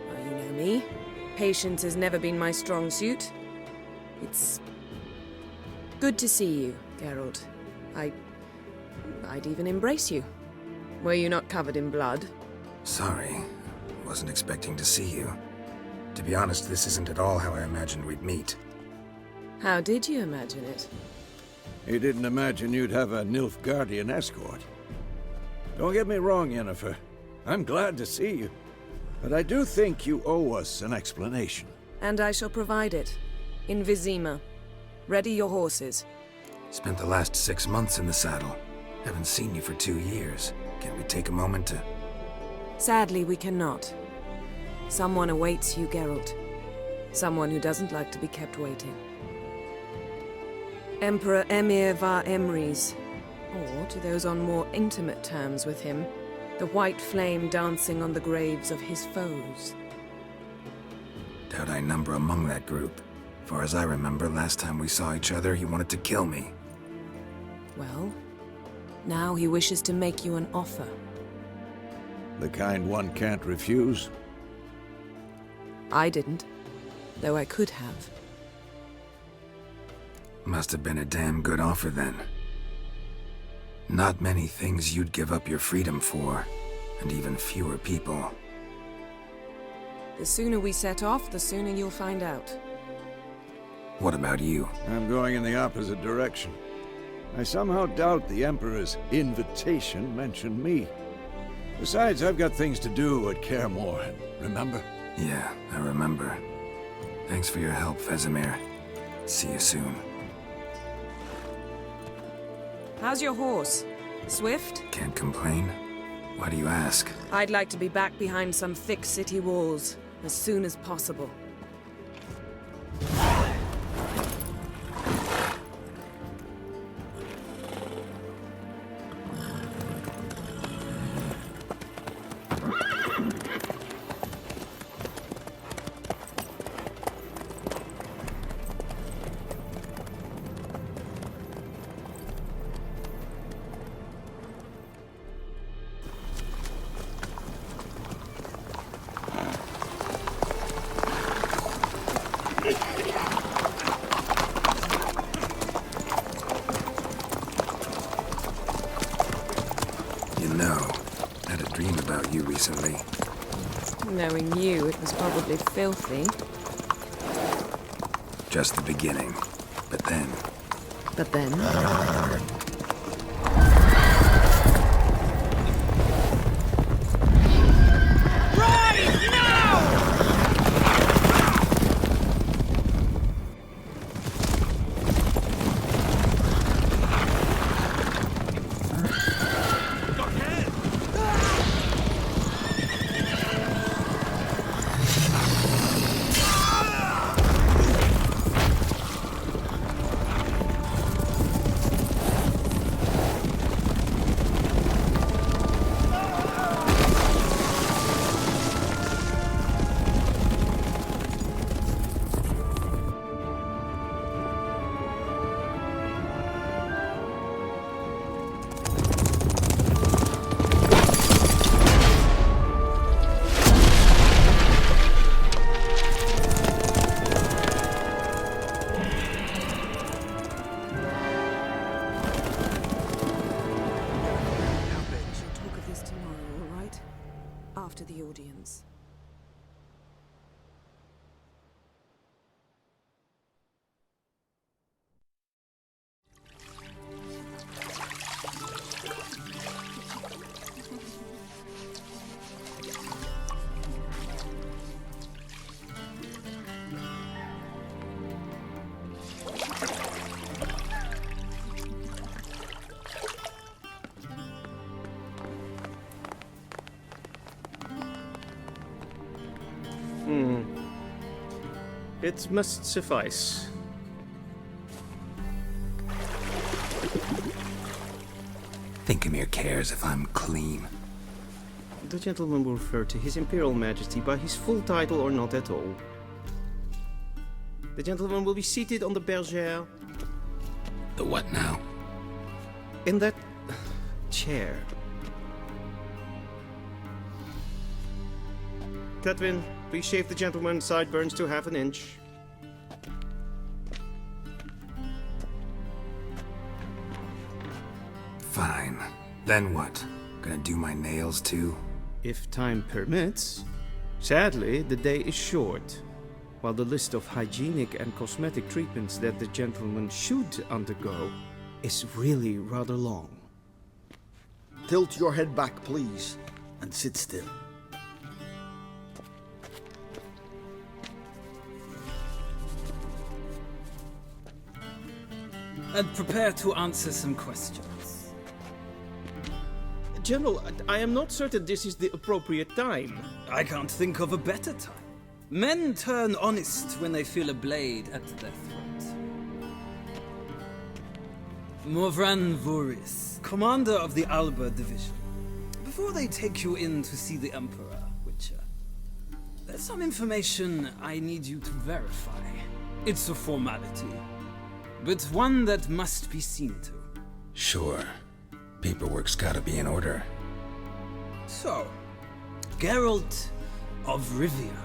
well, you know me. Patience has never been my strong suit. It's... good to see you, Geralt. I'd even embrace you. Were you not covered in blood? Sorry. Wasn't expecting to see you. To be honest, this isn't at all how I imagined we'd meet. How did you imagine it? He didn't imagine you'd have a Nilfgaardian escort. Don't get me wrong, Yennifer. I'm glad to see you. But I do think you owe us an explanation. And I shall provide it. In Vizima. Ready your horses. Spent the last 6 months in the saddle. Haven't seen you for 2 years. Can't we take a moment to... Sadly, we cannot. Someone awaits you, Geralt. Someone who doesn't like to be kept waiting. Emperor Emir var Emrys. Or, to those on more intimate terms with him, the white flame dancing on the graves of his foes. Doubt I number among that group. Far as I remember, last time we saw each other, he wanted to kill me. Well, now he wishes to make you an offer. The kind one can't refuse? I didn't, though I could have. Must have been a damn good offer then. Not many things you'd give up your freedom for, and even fewer people. The sooner we set off, the sooner you'll find out. What about you? I'm going in the opposite direction. I somehow doubt the Emperor's invitation mentioned me. Besides, I've got things to do at Kaer Morhen, remember? Yeah, I remember. Thanks for your help, Vesemir. See you soon. How's your horse? Swift? Can't complain. Why do you ask? I'd like to be back behind some thick city walls as soon as possible. Recently. Knowing you, it was probably filthy. Just the beginning. But then... But then? After the audience. It must suffice. Thinkamere cares if I'm clean. The gentleman will refer to His Imperial Majesty by his full title or not at all. The gentleman will be seated on the bergère. The what now? In that chair. Catwin, please shave the gentleman's sideburns to ½ an inch. Fine. Then what? Gonna do my nails too? If time permits. Sadly, the day is short, while the list of hygienic and cosmetic treatments that the gentleman should undergo is really rather long. Tilt your head back, please, and sit still. And prepare to answer some questions. General, I am not certain this is the appropriate time. I can't think of a better time. Men turn honest when they feel a blade at their throat. Morvran Voris, commander of the Alba division. Before they take you in to see the Emperor, Witcher, there's some information I need you to verify. It's a formality, but one that must be seen to. Sure. Paperwork's gotta be in order. So, Geralt of Rivia.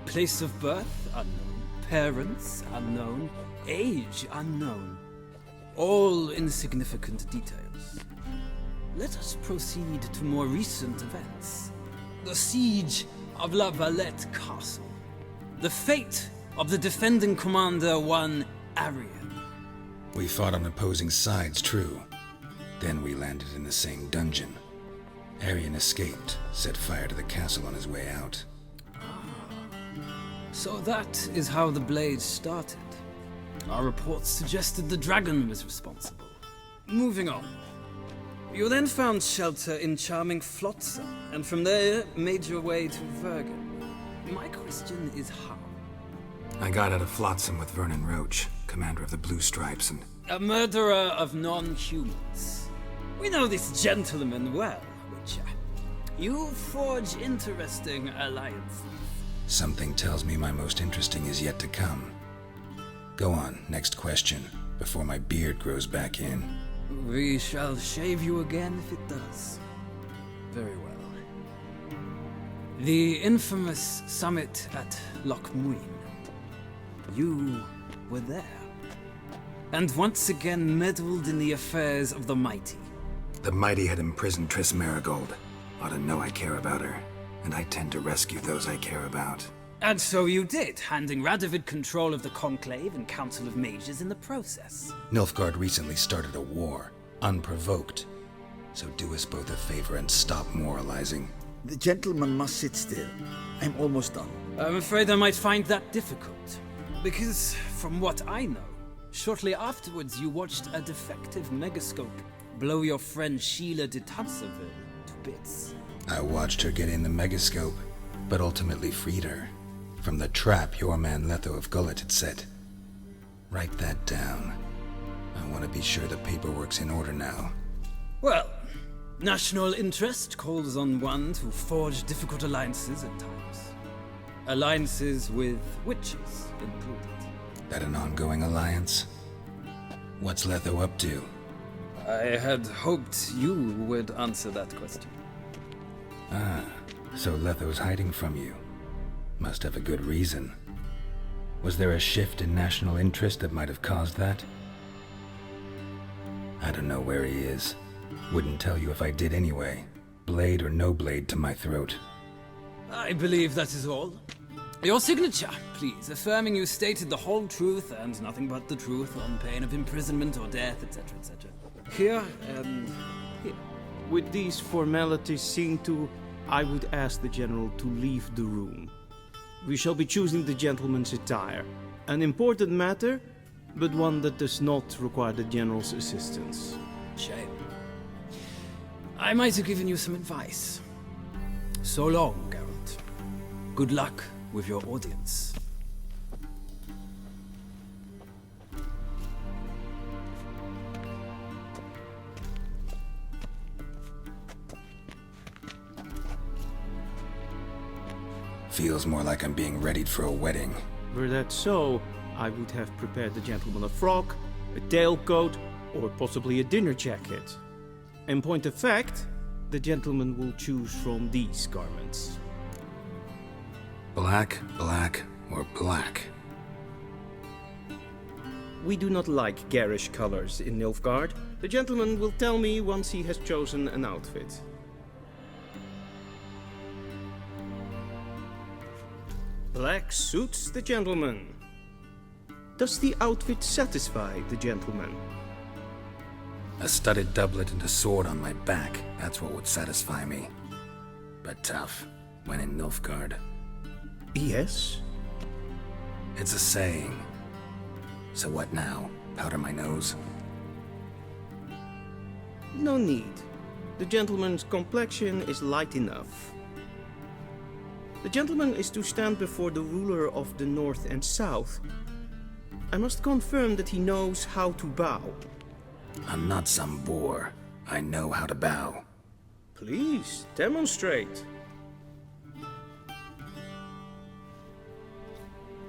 Place of birth unknown. Parents unknown. Age unknown. All insignificant details. Let us proceed to more recent events. The siege of La Valette Castle. The fate of the defending commander, one Arian. We fought on opposing sides, true. Then we landed in the same dungeon. Arian escaped, set fire to the castle on his way out. So that is how the blade started. Our reports suggested the dragon was responsible. moving on. You then found shelter in charming Flotsam, and from there made your way to Vergen. My question is how? I got out of Flotsam with Vernon Roach, commander of the Blue Stripes, and... A murderer of non-humans. We know this gentleman well, Witcher. You forge interesting alliances. Something tells me my most interesting is yet to come. Go on, next question, before my beard grows back in. We shall shave you again if it does. Very well. The infamous summit at Loch Muin. You were there. And once again meddled in the affairs of the mighty. The mighty had imprisoned Triss Marigold. Ought to know I care about her, and I tend to rescue those I care about. And so you did, handing Radovid control of the Conclave and Council of Mages in the process. Nilfgaard recently started a war, unprovoked. So do us both a favor and stop moralizing. The gentleman must sit still. I'm almost done. I'm afraid I might find that difficult. Because, from what I know, shortly afterwards you watched a defective megascope blow your friend Sheila de Tanseville to bits. I watched her get in the megascope, but ultimately freed her from the trap your man Letho of Gullet had set. Write that down. I want to be sure the paperwork's in order now. Well, national interest calls on one to forge difficult alliances at times. Alliances with witches included. That an ongoing alliance? What's Letho up to? I had hoped you would answer that question. Ah, so Letho's hiding from you. Must have a good reason. Was there a shift in national interest that might have caused that? I don't know where he is. Wouldn't tell you if I did anyway. Blade or no blade to my throat. I believe that is all. Your signature, please, affirming you stated the whole truth and nothing but the truth on pain of imprisonment or death, etc., etc. Here and here. With these formalities seen to, I would ask the General to leave the room. We shall be choosing the gentleman's attire. An important matter, but one that does not require the General's assistance. Shame. I might have given you some advice. So long, Geralt. Good luck with your audience. Feels more like I'm being readied for a wedding. Were that so, I would have prepared the gentleman a frock, a tailcoat, or possibly a dinner jacket. In point of fact, the gentleman will choose from these garments. Black, black, or black? We do not like garish colors in Nilfgaard. The gentleman will tell me once he has chosen an outfit. Black suits the gentleman. Does the outfit satisfy the gentleman? A studded doublet and a sword on my back, that's what would satisfy me. But tough, when in Nilfgaard. Yes? It's a saying. So what now? Powder my nose? No need. The gentleman's complexion is light enough. The gentleman is to stand before the ruler of the North and South. I must confirm that he knows how to bow. I'm not some boor. I know how to bow. Please, demonstrate.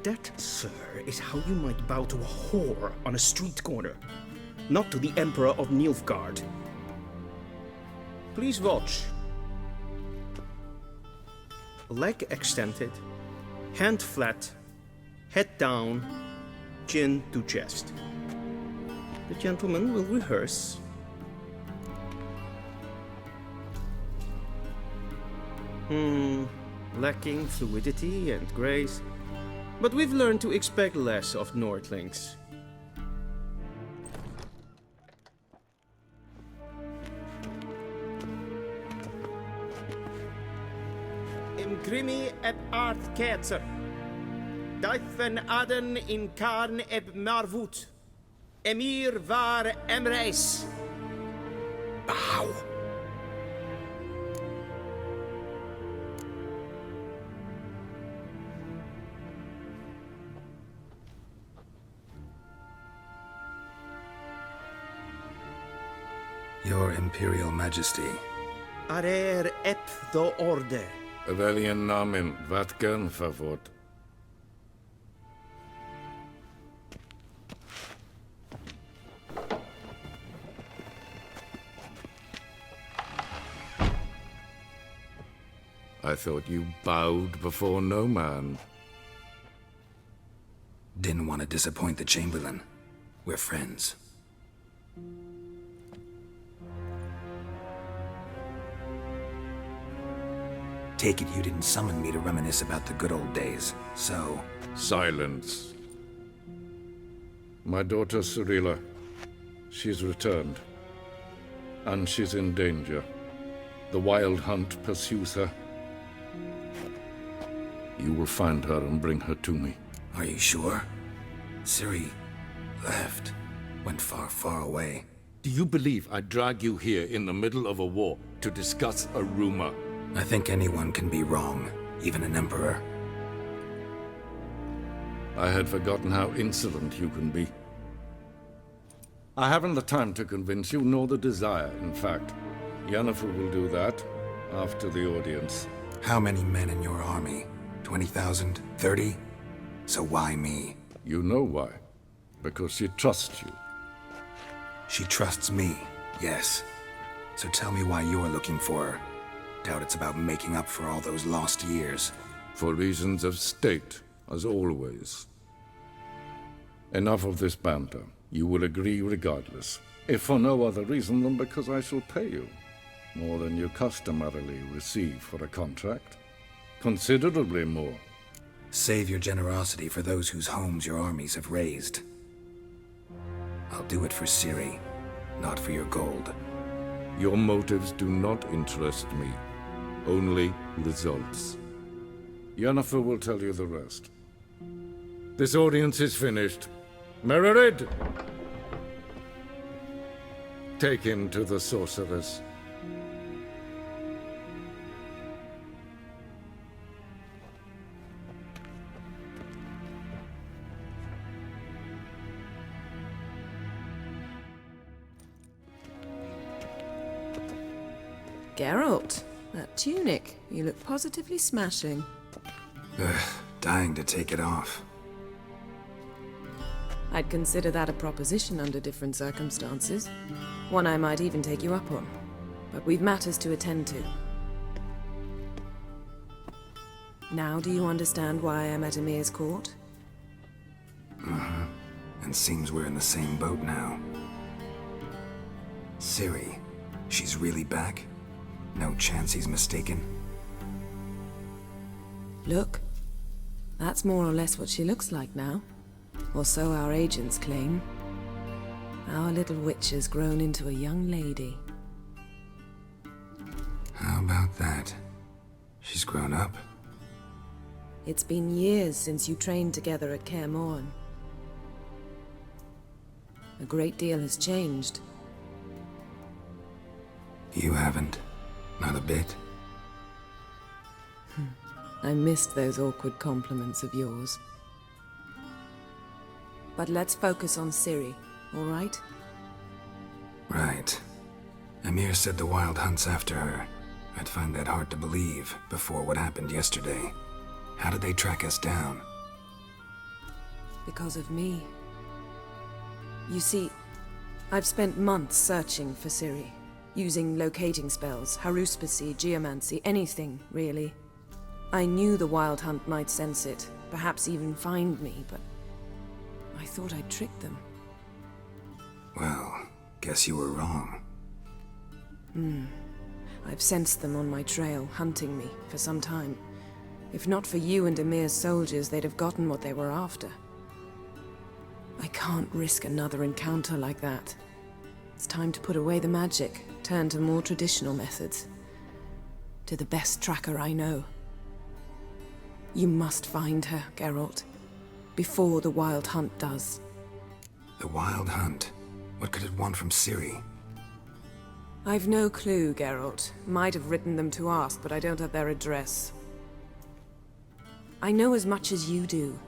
That, sir, is how you might bow to a whore on a street corner, not to the Emperor of Nilfgaard. Please watch. Leg extended, hand flat, head down, chin to chest. The gentleman will rehearse. Lacking fluidity and grace, but we've learned to expect less of Nordlings. Imgrimi eb art ketzer. Duifen aden in karn eb marvoet. Emir var emreis. Bow. Your Imperial Majesty. Arer ep do orde. Velian namen, vatkan favot. I thought you bowed before no man. Didn't want to disappoint the Chamberlain. We're friends. Take it you didn't summon me to reminisce about the good old days, so... Silence. My daughter Cyrilla, she's returned. And she's in danger. The Wild Hunt pursues her. You will find her and bring her to me. Are you sure? Ciri left. Went far, far away. Do you believe I'd drag you here in the middle of a war to discuss a rumor? I think anyone can be wrong, even an emperor. I had forgotten how insolent you can be. I haven't the time to convince you, nor the desire, in fact. Yennifer will do that after the audience. How many men in your army? 20,000? 30? So why me? You know why. Because she trusts you. She trusts me, yes. So tell me why you're looking for her. Doubt it's about making up for all those lost years. For reasons of state, as always. Enough of this banter. You will agree regardless. If for no other reason than because I shall pay you. More than you customarily receive for a contract. Considerably more. Save your generosity for those whose homes your armies have razed. I'll do it for Ciri, not for your gold. Your motives do not interest me. Only results. Yennifer will tell you the rest. This audience is finished. Mererid! Take him to the sorceress. Geralt, that tunic. You look positively smashing. Ugh, dying to take it off. I'd consider that a proposition under different circumstances. One I might even take you up on. But we've matters to attend to. Now do you understand why I'm at Emir's court? Uh-huh. And seems we're in the same boat now. Ciri, she's really back? No chance he's mistaken? Look. That's more or less what she looks like now. Or so our agents claim. Our little witch has grown into a young lady. How about that? She's grown up? It's been years since you trained together at Kaer Morhen. A great deal has changed. You haven't. Not a bit. I missed those awkward compliments of yours. But let's focus on Ciri, all right? Right. Emir said the Wild Hunt's after her. I'd find that hard to believe before what happened yesterday. How did they track us down? Because of me. You see, I've spent months searching for Ciri. Using locating spells, haruspicy, geomancy, anything, really. I knew the Wild Hunt might sense it, perhaps even find me, but I thought I'd tricked them. Well, guess you were wrong. I've sensed them on my trail, hunting me, for some time. If not for you and Emir's soldiers, they'd have gotten what they were after. I can't risk another encounter like that. It's time to put away the magic, turn to more traditional methods. To the best tracker I know. You must find her, Geralt. Before the Wild Hunt does. The Wild Hunt? What could it want from Ciri? I've no clue, Geralt. Might have written them to ask, but I don't have their address. I know as much as you do.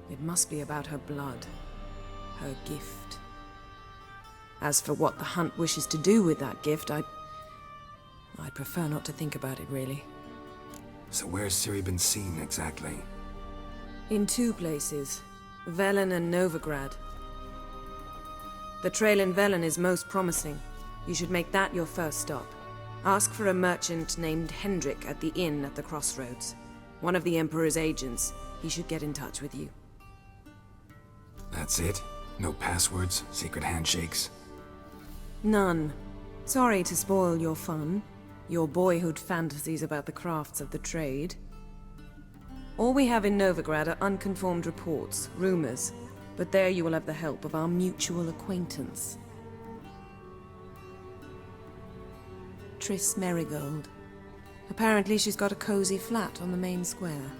It must be about her blood. Her gift. As for what the Hunt wishes to do with that gift, I'd prefer not to think about it, really. So where's Ciri been seen, exactly? In 2 places. Velen and Novigrad. The trail in Velen is most promising. You should make that your first stop. Ask for a merchant named Hendrik at the inn at the crossroads. One of the Emperor's agents. He should get in touch with you. That's it? No passwords? Secret handshakes? None. Sorry to spoil your fun. Your boyhood fantasies about the crafts of the trade. All we have in Novigrad are unconfirmed reports, rumors. But there you will have the help of our mutual acquaintance. Triss Merigold. Apparently she's got a cozy flat on the main square.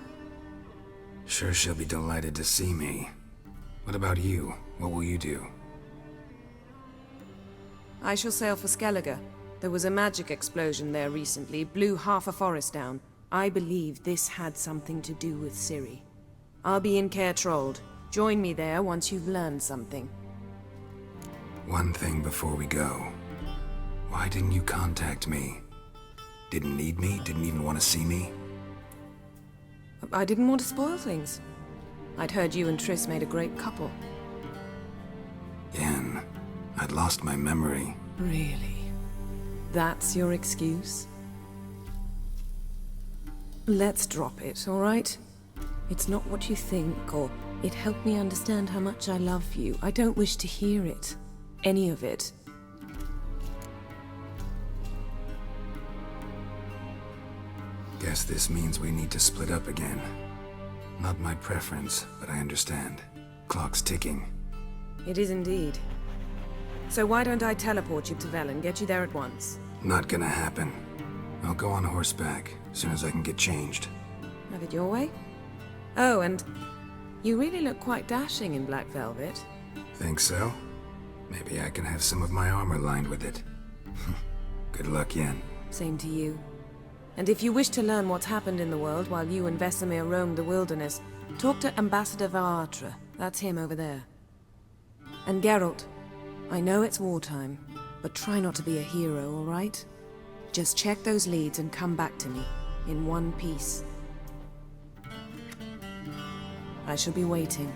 Sure she'll be delighted to see me. What about you? What will you do? I shall sail for Skellige. There was a magic explosion there recently, blew half a forest down. I believe this had something to do with Ciri. I'll be in Caer Trold. Join me there once you've learned something. One thing before we go. Why didn't you contact me? Didn't need me? Didn't even want to see me? I didn't want to spoil things. I'd heard you and Triss made a great couple. Yen, I'd lost my memory. Really? That's your excuse? Let's drop it, all right? It's not what you think, or it helped me understand how much I love you. I don't wish to hear it. Any of it. Guess this means we need to split up again. Not my preference, but I understand. Clock's ticking. It is indeed. So why don't I teleport you to Velen, get you there at once? Not gonna happen. I'll go on horseback, as soon as I can get changed. Have it your way? Oh, and you really look quite dashing in black velvet. Think so? Maybe I can have some of my armor lined with it. Good luck, Yen. Same to you. And if you wish to learn what's happened in the world while you and Vesemir roamed the wilderness, talk to Ambassador Varatra. That's him over there. And Geralt, I know it's wartime, but try not to be a hero, all right? Just check those leads and come back to me, in one piece. I shall be waiting.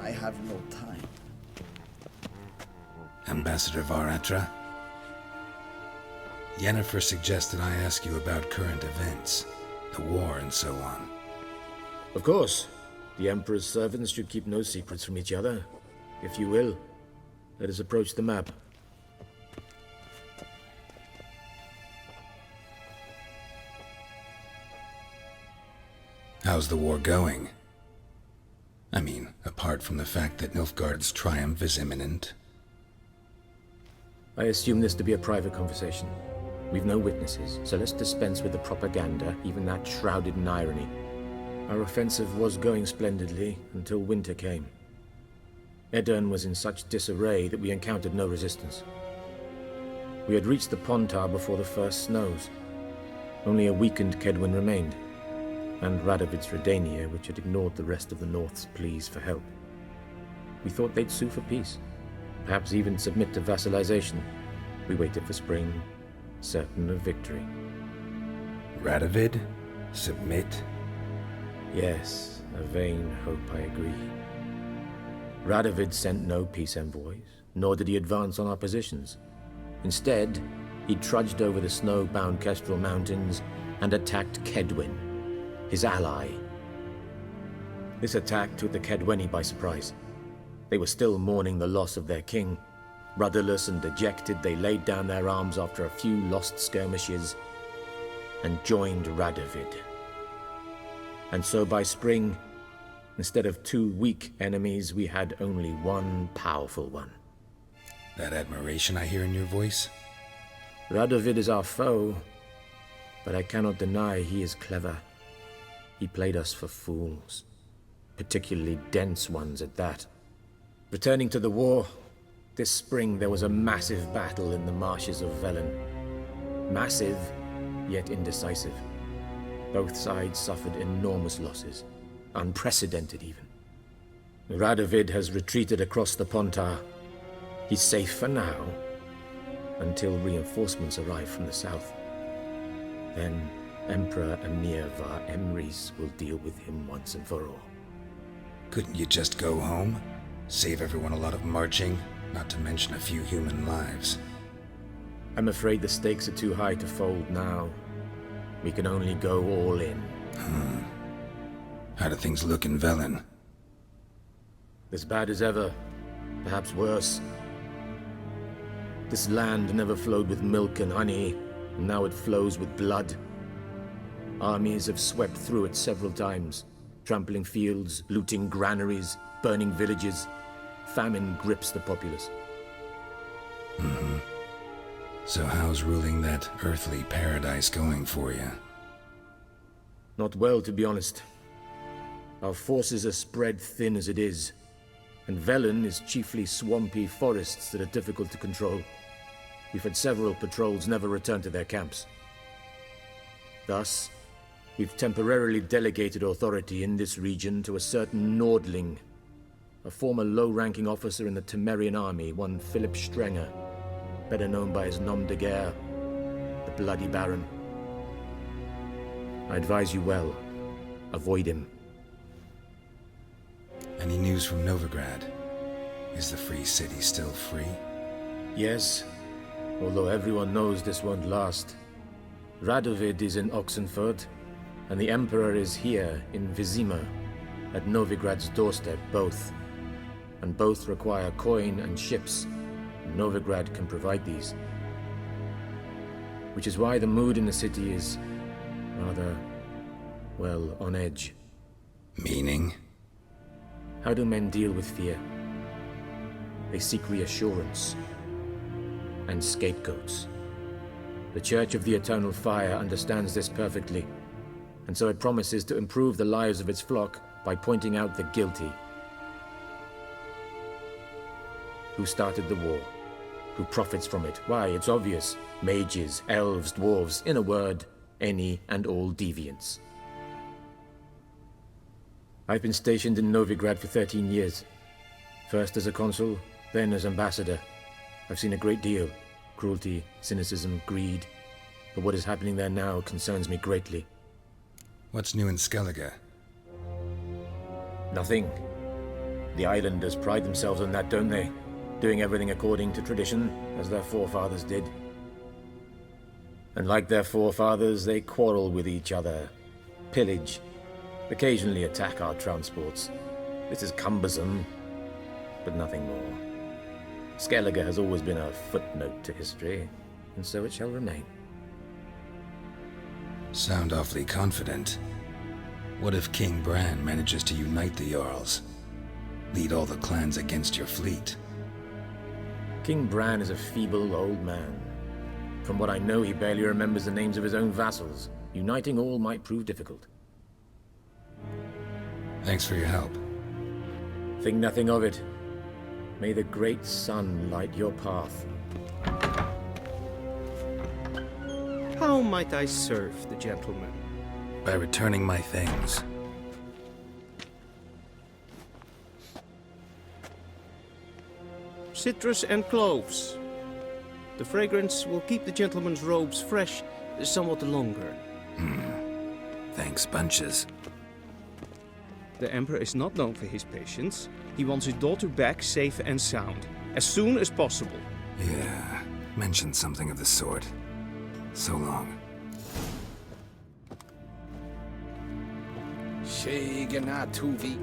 I have no time. Ambassador Varatra? Yennifer suggested I ask you about current events, the war and so on. Of course. The Emperor's servants should keep no secrets from each other. If you will, let us approach the map. How's the war going? I mean, apart from the fact that Nilfgaard's triumph is imminent. I assume this to be a private conversation. We've no witnesses, so let's dispense with the propaganda, even that shrouded in irony. Our offensive was going splendidly until winter came. Edirn was in such disarray that we encountered no resistance. We had reached the Pontar before the first snows. Only a weakened Kedwin remained, and Radovid's Redania, which had ignored the rest of the North's pleas for help. We thought they'd sue for peace, perhaps even submit to vassalization. We waited for spring, certain of victory. Radovid? Submit? Yes, a vain hope, I agree. Radovid sent no peace envoys, nor did he advance on our positions. Instead, he trudged over the snow-bound Kestrel Mountains and attacked Kedwin, his ally. This attack took the Kedweni by surprise. They were still mourning the loss of their king. Rudderless and dejected, they laid down their arms after a few lost skirmishes and joined Radovid. And so by spring, Instead of 2 weak enemies, we had only one powerful one. That admiration I hear in your voice? Radovid is our foe, but I cannot deny he is clever. He played us for fools, particularly dense ones at that. Returning to the war, this spring there was a massive battle in the marshes of Velen. Massive, yet indecisive. Both sides suffered enormous losses, unprecedented even. Radovid has retreated across the Pontar. He's safe for now, until reinforcements arrive from the south. Then Emperor Emir var Emrys will deal with him once and for all. Couldn't you just go home? Save everyone a lot of marching, not to mention a few human lives. I'm afraid the stakes are too high to fold now. We can only go all in. How do things look in Velen? As bad as ever, perhaps worse. This land never flowed with milk and honey, and now it flows with blood. Armies have swept through it several times, trampling fields, looting granaries, burning villages. Famine grips the populace. So how's ruling that earthly paradise going for you? Not well, to be honest. Our forces are spread thin as it is, and Velen is chiefly swampy forests that are difficult to control. We've had several patrols never return to their camps. Thus, we've temporarily delegated authority in this region to a certain Nordling, a former low-ranking officer in the Temerian army, one Philip Strenger, better known by his nom de guerre, the Bloody Baron. I advise you well. Avoid him. Any news from Novigrad? Is the Free City still free? Yes, although everyone knows this won't last. Radovid is in Oxenfurt, and the Emperor is here in Vizima, at Novigrad's doorstep, both. And both require coin and ships, and Novigrad can provide these. Which is why the mood in the city is rather, well, on edge. Meaning? How do men deal with fear? They seek reassurance and scapegoats. The Church of the Eternal Fire understands this perfectly, and so it promises to improve the lives of its flock by pointing out the guilty. Who started the war? Who profits from it? Why, it's obvious. Mages, elves, dwarves, in a word, any and all deviants. I've been stationed in Novigrad for 13 years. First as a consul, then as ambassador. I've seen a great deal. Cruelty, cynicism, greed. But what is happening there now concerns me greatly. What's new in Skellige? Nothing. The islanders pride themselves on that, don't they? Doing everything according to tradition, as their forefathers did. And like their forefathers, they quarrel with each other, pillage, occasionally attack our transports. This is cumbersome, but nothing more. Skellige has always been a footnote to history, and so it shall remain. Sound awfully confident. What if King Bran manages to unite the Jarls? Lead all the clans against your fleet? King Bran is a feeble old man. From what I know, he barely remembers the names of his own vassals. Uniting all might prove difficult. Thanks for your help. Think nothing of it. May the great sun light your path. How might I serve the gentleman? By returning my things. Citrus and cloves. The fragrance will keep the gentleman's robes fresh somewhat longer. Thanks, bunches. The Emperor is not known for his patience. He wants his daughter back safe and sound, as soon as possible. Yeah, mentioned something of the sort. So long. Tuvi.